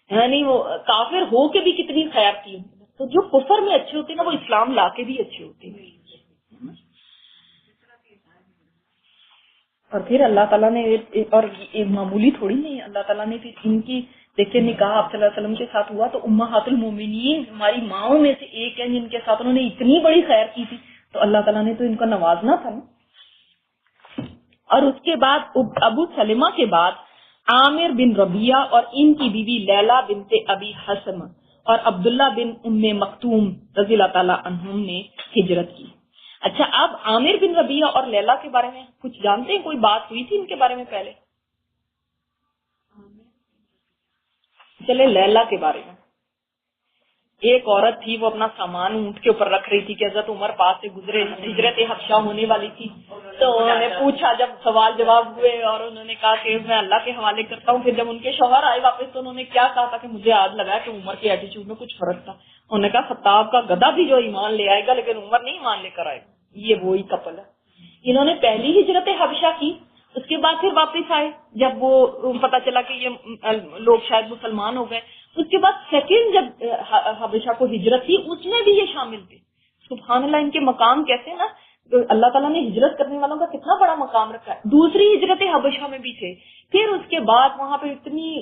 یعنی وہ کافر ہو کے بھی کتنی خیر تھی. تو جو کفر میں اچھے ہوتے ہیں نا وہ اسلام لا کے بھی اچھے ہوتے ہیں. اور پھر اللہ تعالیٰ نے, اور معمولی تھوڑی نہیں, اللہ تعالیٰ نے پھر ان کی دیکھیے نکاح آپ صلی اللہ علیہ وسلم کے ساتھ ہوا تو امہات المومنین ہماری ماؤں میں سے ایک ہے جن کے ساتھ انہوں نے اتنی بڑی خیر کی تھی, تو اللہ تعالیٰ نے تو ان کو نوازنا تھا نا. اور اس کے بعد ابو سلمہ کے بعد عامر بن ربیعہ اور ان کی بیوی لیلا بنت ابی حسم اور عبداللہ بن ام مکتوم رضی اللہ تعالیٰ عنہم نے ہجرت کی. اچھا, اب عامر بن ربیعہ اور لیلا کے بارے میں کچھ جانتے ہیں؟ کوئی بات ہوئی تھی ان کے بارے میں پہلے؟ چلے لیلا کے بارے میں. ایک عورت تھی, وہ اپنا سامان اونٹ کے اوپر رکھ رہی تھی کہ حضرت عمر پاس سے گزرے, ہجرت حبشہ ہونے والی تھی, تو انہوں نے پوچھا, جب سوال جواب ہوئے اور انہوں نے کہا کہ میں اللہ کے حوالے کرتا ہوں. پھر جب ان کے شوہر آئے واپس تو انہوں نے کیا کہا تھا کہ مجھے آج لگا کہ عمر کے ایٹیچیوڈ میں کچھ فرق تھا. انہوں نے کہا خطاب کا گدھا بھی جو ایمان لے آئے گا لیکن عمر نہیں ایمان لے کر آئے گا. یہ وہی کپل ہے. انہوں نے پہلی ہجرت حبشہ کی, اس کے بعد پھر واپس آئے جب وہ پتا چلا کہ یہ لوگ شاید مسلمان ہو گئے. اس کے بعد سیکنڈ جب حبشہ کو ہجرت تھی اس میں بھی یہ شامل تھے. سبحان اللہ, ان کے مقام کیسے نا, اللہ تعالیٰ نے ہجرت کرنے والوں کا کتنا بڑا مقام رکھا ہے. دوسری ہجرت حبشہ میں بھی تھے, پھر اس کے بعد وہاں پہ اتنی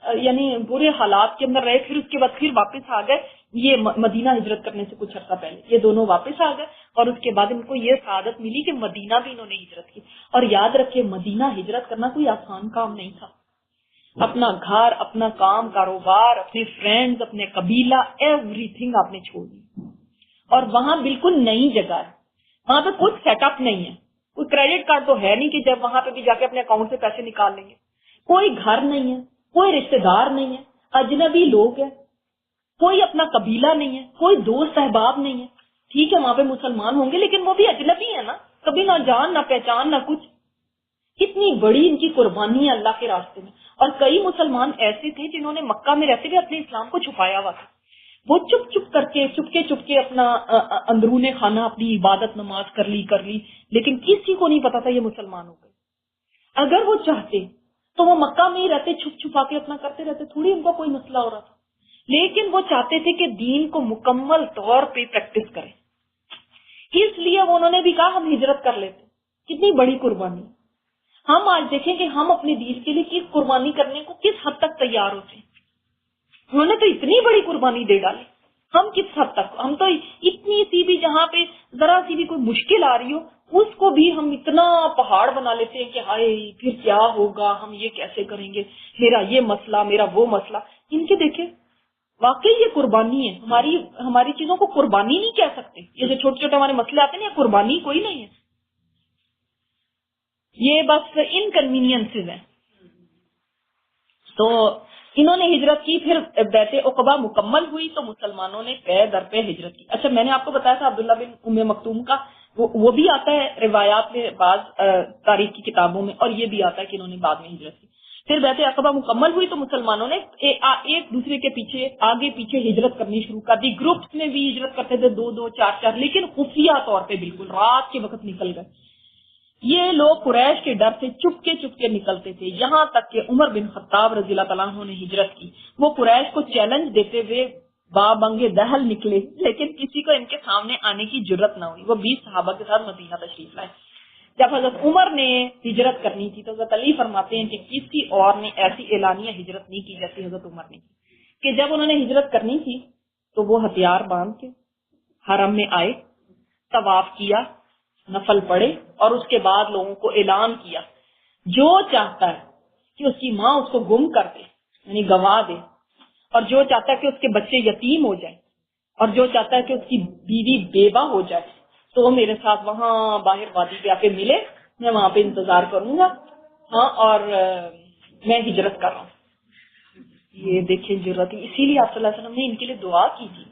یعنی برے حالات کے اندر رہے, پھر اس کے بعد پھر واپس آ گئے. یہ مدینہ ہجرت کرنے سے کچھ عرصہ پہلے یہ دونوں واپس آ گئے, اور اس کے بعد ان کو یہ سعادت ملی کہ مدینہ بھی انہوں نے ہجرت کی. اور یاد رکھے مدینہ ہجرت کرنا کوئی آسان کام نہیں تھا. اپنا گھر, اپنا کام کاروبار, اپنے فرینڈز, اپنے قبیلہ, ایوری تھنگ آپ نے چھوڑ دی. اور وہاں بالکل نئی جگہ ہے, وہاں پہ کچھ سیٹ اپ نہیں ہے, کوئی کریڈٹ کارڈ تو ہے نہیں کہ جب وہاں پہ بھی جا کے اپنے اکاؤنٹ سے پیسے نکال لیں گے. کوئی گھر نہیں ہے, کوئی رشتے دار نہیں ہے, اجنبی لوگ ہیں, کوئی اپنا قبیلہ نہیں ہے, کوئی دوست احباب نہیں ہے. ٹھیک ہے وہاں پہ مسلمان ہوں گے لیکن وہ بھی اجنبی ہے نا, کبھی نہ جان نہ پہچان نہ کچھ. کتنی بڑی ان کی قربانی ہے اللہ کے راستے میں. اور کئی مسلمان ایسے تھے جنہوں نے مکہ میں رہتے ہوئے اپنے اسلام کو چھپایا ہوا تھا. وہ چپ چپ کے اپنا اندرون خانہ اپنی عبادت نماز کر لی, لیکن کسی کو نہیں پتا تھا یہ مسلمان ہو گئے. اگر وہ چاہتے تو وہ مکہ میں ہی رہتے, چھپ چھپا کے اپنا کرتے رہتے, تھوڑی ان کو کوئی مسئلہ ہو رہا تھا. لیکن وہ چاہتے تھے کہ دین کو مکمل طور پہ پریکٹس کریں, اس لیے انہوں نے بھی کہا ہم ہجرت کر لیتے. کتنی بڑی قربانی. ہم آج دیکھیں کہ ہم اپنے دین کے لیے کس قربانی کرنے کو کس حد تک تیار ہوتے ہیں. انہوں نے تو اتنی بڑی قربانی دے ڈالی. ہم کس حد تک، ہم تو اتنی سی بھی جہاں پہ ذرا سی بھی کوئی مشکل آ رہی ہو اس کو بھی ہم اتنا پہاڑ بنا لیتے ہیں کہ ہائے پھر کیا ہوگا، ہم یہ کیسے کریں گے، میرا یہ مسئلہ، میرا وہ مسئلہ. ان کے دیکھیں واقعی یہ قربانی ہے. ہماری چیزوں کو قربانی نہیں کہہ سکتے. یہ جو چھوٹے چھوٹے ہمارے مسئلے آتے ہیں یہ قربانی کوئی نہیں ہے، یہ بس انکنوینئنسز ہیں. تو انہوں نے ہجرت کی. پھر بیعت عقبہ مکمل ہوئی تو مسلمانوں نے پے در پے ہجرت کی. اچھا میں نے آپ کو بتایا تھا عبداللہ بن ام مکتوم کا، وہ بھی آتا ہے روایات میں بعض تاریخ کی کتابوں میں، اور یہ بھی آتا ہے کہ انہوں نے بعد میں ہجرت کی. پھر بیعت عقبہ مکمل ہوئی تو مسلمانوں نے ایک دوسرے کے پیچھے آگے پیچھے ہجرت کرنی شروع کر دی. گروپس میں بھی ہجرت کرتے تھے، 2-2 4-4، لیکن خفیہ طور پہ بالکل رات کے وقت نکل گئے. یہ لوگ قریش کے ڈر سے چپکے نکلتے تھے، یہاں تک کہ عمر بن خطاب رضی اللہ تعالیٰ عنہ نے ہجرت کی. وہ قریش کو چیلنج دیتے ہوئے بابنگ دہل نکلے، لیکن کسی کو ان کے سامنے آنے کی جرت نہ ہوئی. وہ 20 صحابہ کے ساتھ مدینہ تشریف لائے. جب حضرت عمر نے ہجرت کرنی تھی تو حضرت علی فرماتے ہیں کہ کسی اور نے ایسی اعلانیہ ہجرت نہیں کی جیسی حضرت عمر نے کی، کہ جب انہوں نے ہجرت کرنی تھی تو وہ ہتھیار باندھ کے حرم میں آئے، طواف کیا، نفل پڑے، اور اس کے بعد لوگوں کو اعلان کیا جو چاہتا ہے کہ اس کی ماں اس کو گم کر دے یعنی گوا دے، اور جو چاہتا ہے کہ اس کے بچے یتیم ہو جائیں، اور جو چاہتا ہے کہ اس کی بیوی بیوہ ہو جائے، تو وہ میرے ساتھ وہاں باہر وادی پہ آ کے ملے، میں وہاں پہ انتظار کروں گا. ہاں، اور میں ہجرت کر رہا ہوں. یہ دیکھیں جرت، اسی لیے آپ صلی اللہ علیہ وسلم نے ان کے لیے دعا کی تھی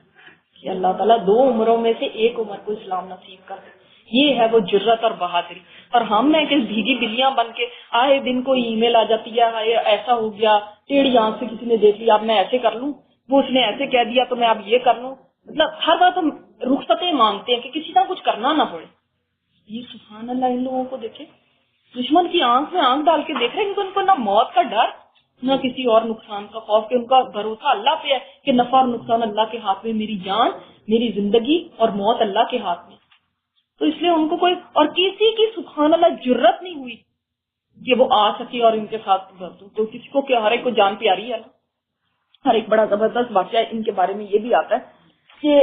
کہ اللہ تعالیٰ 2 عمروں میں سے ایک عمر کو اسلام نصیب کر دے. یہ ہے وہ جرت اور بہادری. اور ہم میں کہ بھیگی بلیاں بن کے آئے دن کو ای میل آ جاتی ہے، ایسا ہو گیا، ٹیڑھی آنکھ سے کسی نے دیکھ لیا اب میں ایسے کر لوں، وہ اس نے ایسے کہہ دیا تو میں اب یہ کر لوں. مطلب ہر بات ہم رخصتیں مانگتے ہیں کہ کسی طرح کچھ کرنا نہ پڑے. یہ سبحان اللہ، ان لوگوں کو دیکھیں دشمن کی آنکھ میں آنکھ ڈال کے دیکھ رہے ہیں کہ ان کو نہ موت کا ڈر نہ کسی اور نقصان کا خوف، کہ ان کا بھروسہ اللہ پہ ہے کہ نفع اور نقصان اللہ کے ہاتھ میں، میری جان، میری زندگی اور موت اللہ کے ہاتھ میں. تو اس لیے ان کو کوئی اور کسی کی سبحان اللہ جرت نہیں ہوئی کہ وہ آ سکے اور ان کے ساتھ تو کسی کو کہ ہر ایک کو جان پیاری ہے نا. ہر ایک بڑا زبردست واقعہ ان کے بارے میں یہ بھی آتا ہے کہ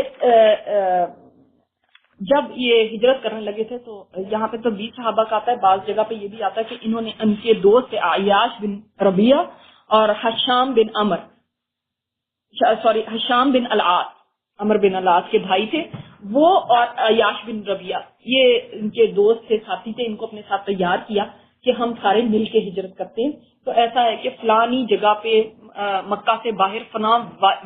جب یہ ہجرت کرنے لگے تھے تو یہاں پہ تو 20 صحابہ کا آتا ہے، بعض جگہ پہ یہ بھی آتا ہے کہ انہوں نے ان کے دوست عیاش بن ربیہ اور حشام بن العاص، عمر بن العاص کے بھائی تھے وہ، اور عیاش بن ربیہ یہ ان کے دوست تھے، ساتھی تھے. ان کو اپنے ساتھ تیار کیا کہ ہم سارے مل کے ہجرت کرتے ہیں. تو ایسا ہے کہ فلانی جگہ پہ مکہ سے باہر فلاں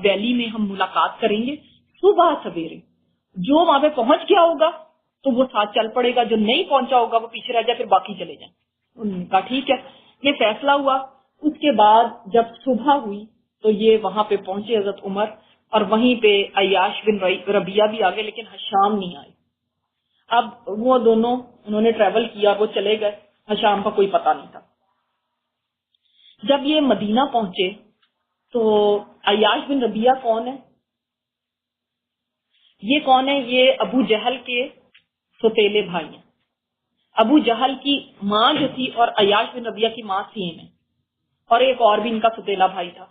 ویلی میں ہم ملاقات کریں گے صبح سویرے. جو وہاں پہ پہنچ گیا ہوگا تو وہ ساتھ چل پڑے گا، جو نہیں پہنچا ہوگا وہ پیچھے رہ جائے، پھر باقی چلے جائیں. انہوں نے کہا ٹھیک ہے. یہ فیصلہ ہوا. اس کے بعد جب صبح ہوئی تو یہ وہاں پہ پہنچے حضرت عمر، اور وہیں پہ عیاش بن ربیہ بھی آگے، لیکن حشام نہیں آئے. اب وہ دونوں انہوں نے ٹریول کیا، وہ چلے گئے، حشام کا کوئی پتہ نہیں تھا. جب یہ مدینہ پہنچے تو عیاش بن ربیہ کون ہے؟ یہ کون ہے؟ یہ ابو جہل کے سوتیلے بھائی ہیں. ابو جہل کی ماں جو تھی اور عیاش بن ربیہ کی ماں سیم ہے، اور ایک اور بھی ان کا سوتیلا بھائی تھا.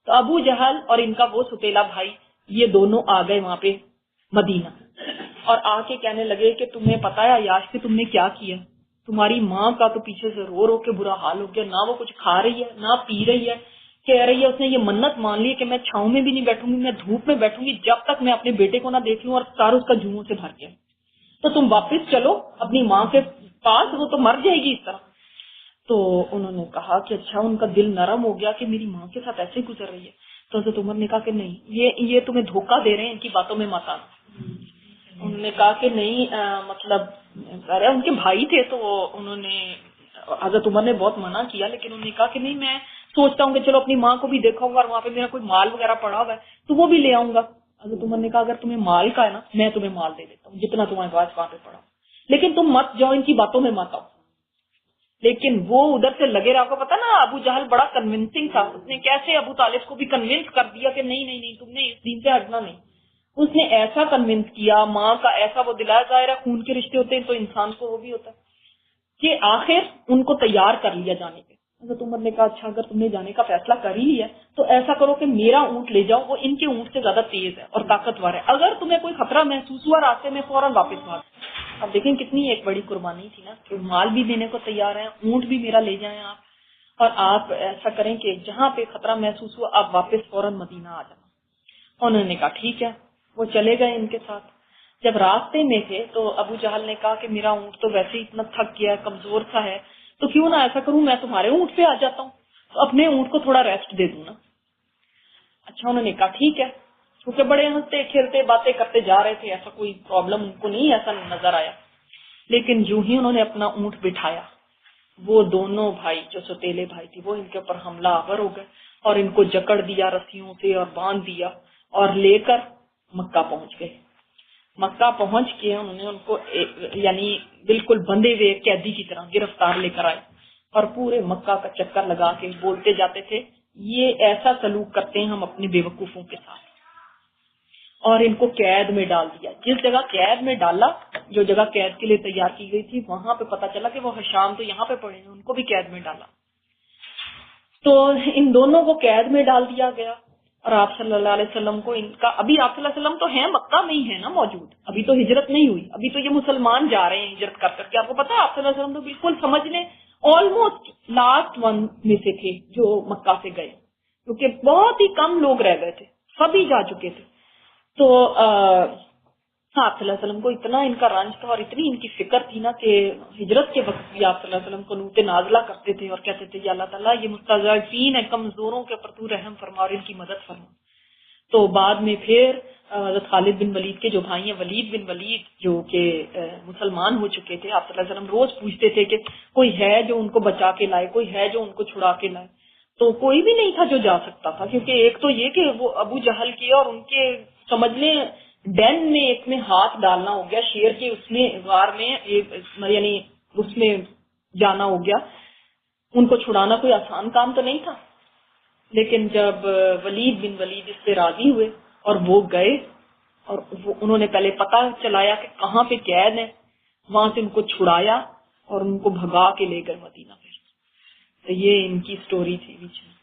تو ابو جہل اور ان کا وہ سوتیلا بھائی یہ دونوں آ گئے وہاں پہ مدینہ، اور آ کے کہنے لگے کہ تمہیں پتا ہے عیاش کہ تم نے کیا کیا؟ تمہاری ماں کا تو پیچھے سے رو رو کے برا حال ہو گیا، نہ وہ کچھ کھا رہی ہے نہ پی رہی ہے. کہہ رہی ہے اس نے یہ منت مان لی کہ میں چھاؤں میں بھی نہیں بیٹھوں گی، میں دھوپ میں بیٹھوں گی جب تک میں اپنے بیٹے کو نہ دیکھ لوں اور سار اس کا جوؤں سے بھر گیا. تو تم واپس چلو اپنی ماں کے پاس، وہ تو مر جائے گی اس طرح. تو انہوں نے کہا کہ اچھا. ان کا دل نرم ہو گیا کہ میری ماں کے ساتھ ایسے گزر رہی ہے. تو حضرت عمر نے کہا کہ نہیں، یہ تمہیں دھوکہ دے رہے ہیں، ان کی باتوں میں مت آنا. انہوں نے کہا کہ نہیں، مطلب ان کے بھائی تھے تو انہوں نے، حضرت عمر نے بہت منع کیا، لیکن انہوں نے کہا کہ نہیں، میں سوچتا ہوں کہ چلو اپنی ماں کو بھی دیکھاؤں گا، اور وہاں پہ میرا کوئی مال وغیرہ پڑا ہوا ہے تو وہ بھی لے آؤں گا. حضرت عمر نے کہا اگر تمہیں مال کا ہے نا میں تمہیں مال دے دیتا ہوں جتنا تمہارے پاس وہاں پہ پڑا، لیکن تم مت جاؤ، ان کی باتوں میں مت آؤ. لیکن وہ ادھر سے لگے رہا. کو پتا نا ابو جہل بڑا کنونسنگ تھا، اس نے کیسے ابو طالب کو بھی کنونس کر دیا کہ نہیں نہیں نہیں، تم نے اس دین سے ہٹنا نہیں. اس نے ایسا کنونس کیا، ماں کا ایسا وہ دلایا. ظاہر ہے خون کے رشتے ہوتے ہیں تو انسان کو وہ بھی ہوتا ہے کہ آخر ان کو تیار کر لیا جانے پہ. حضرت عمر نے کہا اچھا اگر تم نے جانے کا فیصلہ کر ہی لیا تو ایسا کرو کہ میرا اونٹ لے جاؤ، وہ ان کے اونٹ سے زیادہ تیز ہے اور طاقتور ہے، اگر تمہیں کوئی خطرہ محسوس ہوا راستے میں فوراً واپس بھاگ۔ اب دیکھیں کتنی ایک بڑی قربانی تھی نا کہ مال بھی دینے کو تیار ہیں، اونٹ بھی میرا لے جائیں آپ، اور آپ ایسا کریں کہ جہاں پہ خطرہ محسوس ہوا آپ واپس فوراً مدینہ آ جانا۔ انہوں نے کہا ٹھیک ہے، وہ چلے گئے ان کے ساتھ۔ جب راستے میں تھے تو ابو جہل نے کہا کہ میرا اونٹ تو ویسے ہی اتنا تھک گیا ہے، کمزور سا ہے، تو کیوں نہ ایسا کروں میں تمہارے اونٹ پہ آ جاتا ہوں، تو اپنے اونٹ کو تھوڑا ریسٹ دے دوں نا۔ اچھا انہوں نے کہا ٹھیک ہے، کیونکہ بڑے ہنستے کھیلتے باتیں کرتے جا رہے تھے، ایسا کوئی پرابلم ان کو نہیں ایسا نظر آیا۔ لیکن جو ہی انہوں نے اپنا اونٹ بٹھایا وہ دونوں بھائی جو سوتیلے بھائی تھے وہ ان کے اوپر حملہ آور ہو گئے اور ان کو جکڑ دیا رسیوں سے اور باندھ دیا اور لے کر مکہ پہنچ گئے۔ مکہ پہنچ کے انہوں نے ان کو یعنی بالکل بندھے ہوئے قیدی کی طرح گرفتار لے کر آئے اور پورے مکہ کا چکر لگا کے بولتے جاتے تھے یہ ایسا سلوک کرتے ہیں ہم اپنے بے وقوفوں کے ساتھ، اور ان کو قید میں ڈال دیا۔ جس جگہ قید میں ڈالا، جو جگہ قید کے لیے تیار کی گئی تھی، وہاں پہ پتا چلا کہ وہ حشام تو یہاں پہ پڑے ہیں، ان کو بھی قید میں ڈالا۔ تو ان دونوں کو قید میں ڈال دیا گیا اور آپ صلی اللہ علیہ وسلم کو ان کا ابھی آپ صلی اللہ علیہ وسلم تو ہیں مکہ میں ہی ہے نا موجود، ابھی تو ہجرت نہیں ہوئی، ابھی تو یہ مسلمان جا رہے ہیں ہجرت کر کر کے۔ آپ کو پتا ہے آپ صلی اللہ علیہ وسلم تو بالکل سمجھ لیں آلموسٹ لاسٹ ون میں سے تھے جو مکہ سے گئے، کیونکہ بہت ہی کم لوگ رہ گئے تھے، سبھی جا چکے تھے۔ تو آپ صلی اللہ علیہ وسلم کو اتنا ان کا رنج تھا اور اتنی ان کی فکر تھی نا کہ ہجرت کے وقت بھی آپ صلی اللہ علیہ وسلم کو قنوت نازلہ کرتے تھے اور کہتے تھے یا اللہ تعالیٰ یہ مستضعفین ہیں، کمزوروں کے اوپر تو رحم فرما اور ان کی مدد فرما۔ تو بعد میں پھر حضرت خالد بن ولید کے جو بھائی ہیں ولید بن ولید جو کہ مسلمان ہو چکے تھے، آپ صلی اللہ علیہ وسلم روز پوچھتے تھے کہ کوئی ہے جو ان کو بچا کے لائے، کوئی ہے جو ان کو چھڑا کے لائے، تو کوئی بھی نہیں تھا جو جا سکتا تھا، کیونکہ ایک تو یہ کہ وہ ابو جہل کی اور ان کے سمجھ لیں ڈین میں ایک میں ہاتھ ڈالنا ہو گیا، شیر کے اس میں غار میں یعنی اس میں جانا ہو گیا، ان کو چھڑانا کوئی آسان کام تو نہیں تھا۔ لیکن جب ولید بن ولید اس سے راضی ہوئے اور وہ گئے اور انہوں نے پہلے پتہ چلایا کہ کہاں پہ قید ہیں، وہاں سے ان کو چھڑایا اور ان کو بھگا کے لے گئے مدینہ۔ پھر تو یہ ان کی سٹوری تھی بیچ میں۔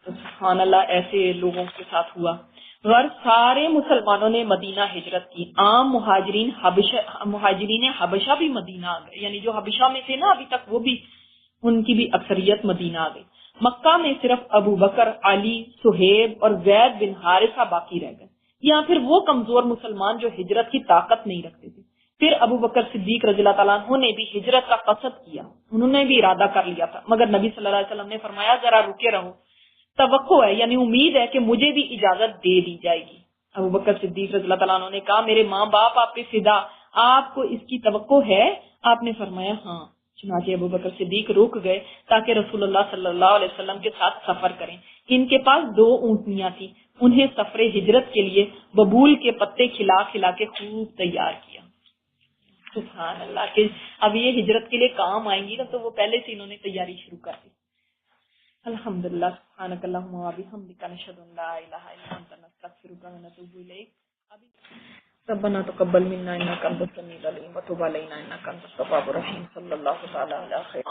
تو سبحان اللہ ایسے لوگوں کے ساتھ ہوا۔ غرض سارے مسلمانوں نے مدینہ ہجرت کی، عام مہاجرین حبشہ بھی مدینہ آ گئے، یعنی جو حبشہ میں تھے نا ابھی تک وہ بھی، ان کی بھی اکثریت مدینہ آ گئی۔ مکہ میں صرف ابو بکر، علی، صہیب اور زید بن حارثہ باقی رہ گئے، یا پھر وہ کمزور مسلمان جو ہجرت کی طاقت نہیں رکھتے تھے۔ پھر ابو بکر صدیق رضی اللہ تعالیٰ عنہ نے بھی ہجرت کا قصد کیا، انہوں نے بھی ارادہ کر لیا تھا، مگر نبی صلی اللہ علیہ وسلم نے فرمایا ذرا رکے رہو، توقع ہے یعنی امید ہے کہ مجھے بھی اجازت دے دی جائے گی۔ ابو بکر صدیق رضی اللہ تعالیٰ عنہ نے کہا میرے ماں باپ آپ پہ فدا، آپ کو اس کی توقع ہے؟ آپ نے فرمایا ہاں۔ چنانچہ ابو بکر صدیق رک گئے تاکہ رسول اللہ صلی اللہ علیہ وسلم کے ساتھ سفر کریں۔ ان کے پاس 2 اونٹنیاں تھیں، انہیں سفر ہجرت کے لیے ببول کے پتے کھلا کھلا کے خوب تیار کیا۔ سبحان اللہ کہ اب یہ ہجرت کے لیے کام آئیں گی نا، تو وہ پہلے سے انہوں نے تیاری شروع کر دی۔ الحمدللہ سبحانک اللہم و بحمدک نشہد ان لا الہ الا انت نستغفرک و نتوب الیک۔ ربنا تقبل منا انک انت السمیع العلیم وتب علینا انک انت التواب الرحیم۔ صلی اللہ تعالی علی خیر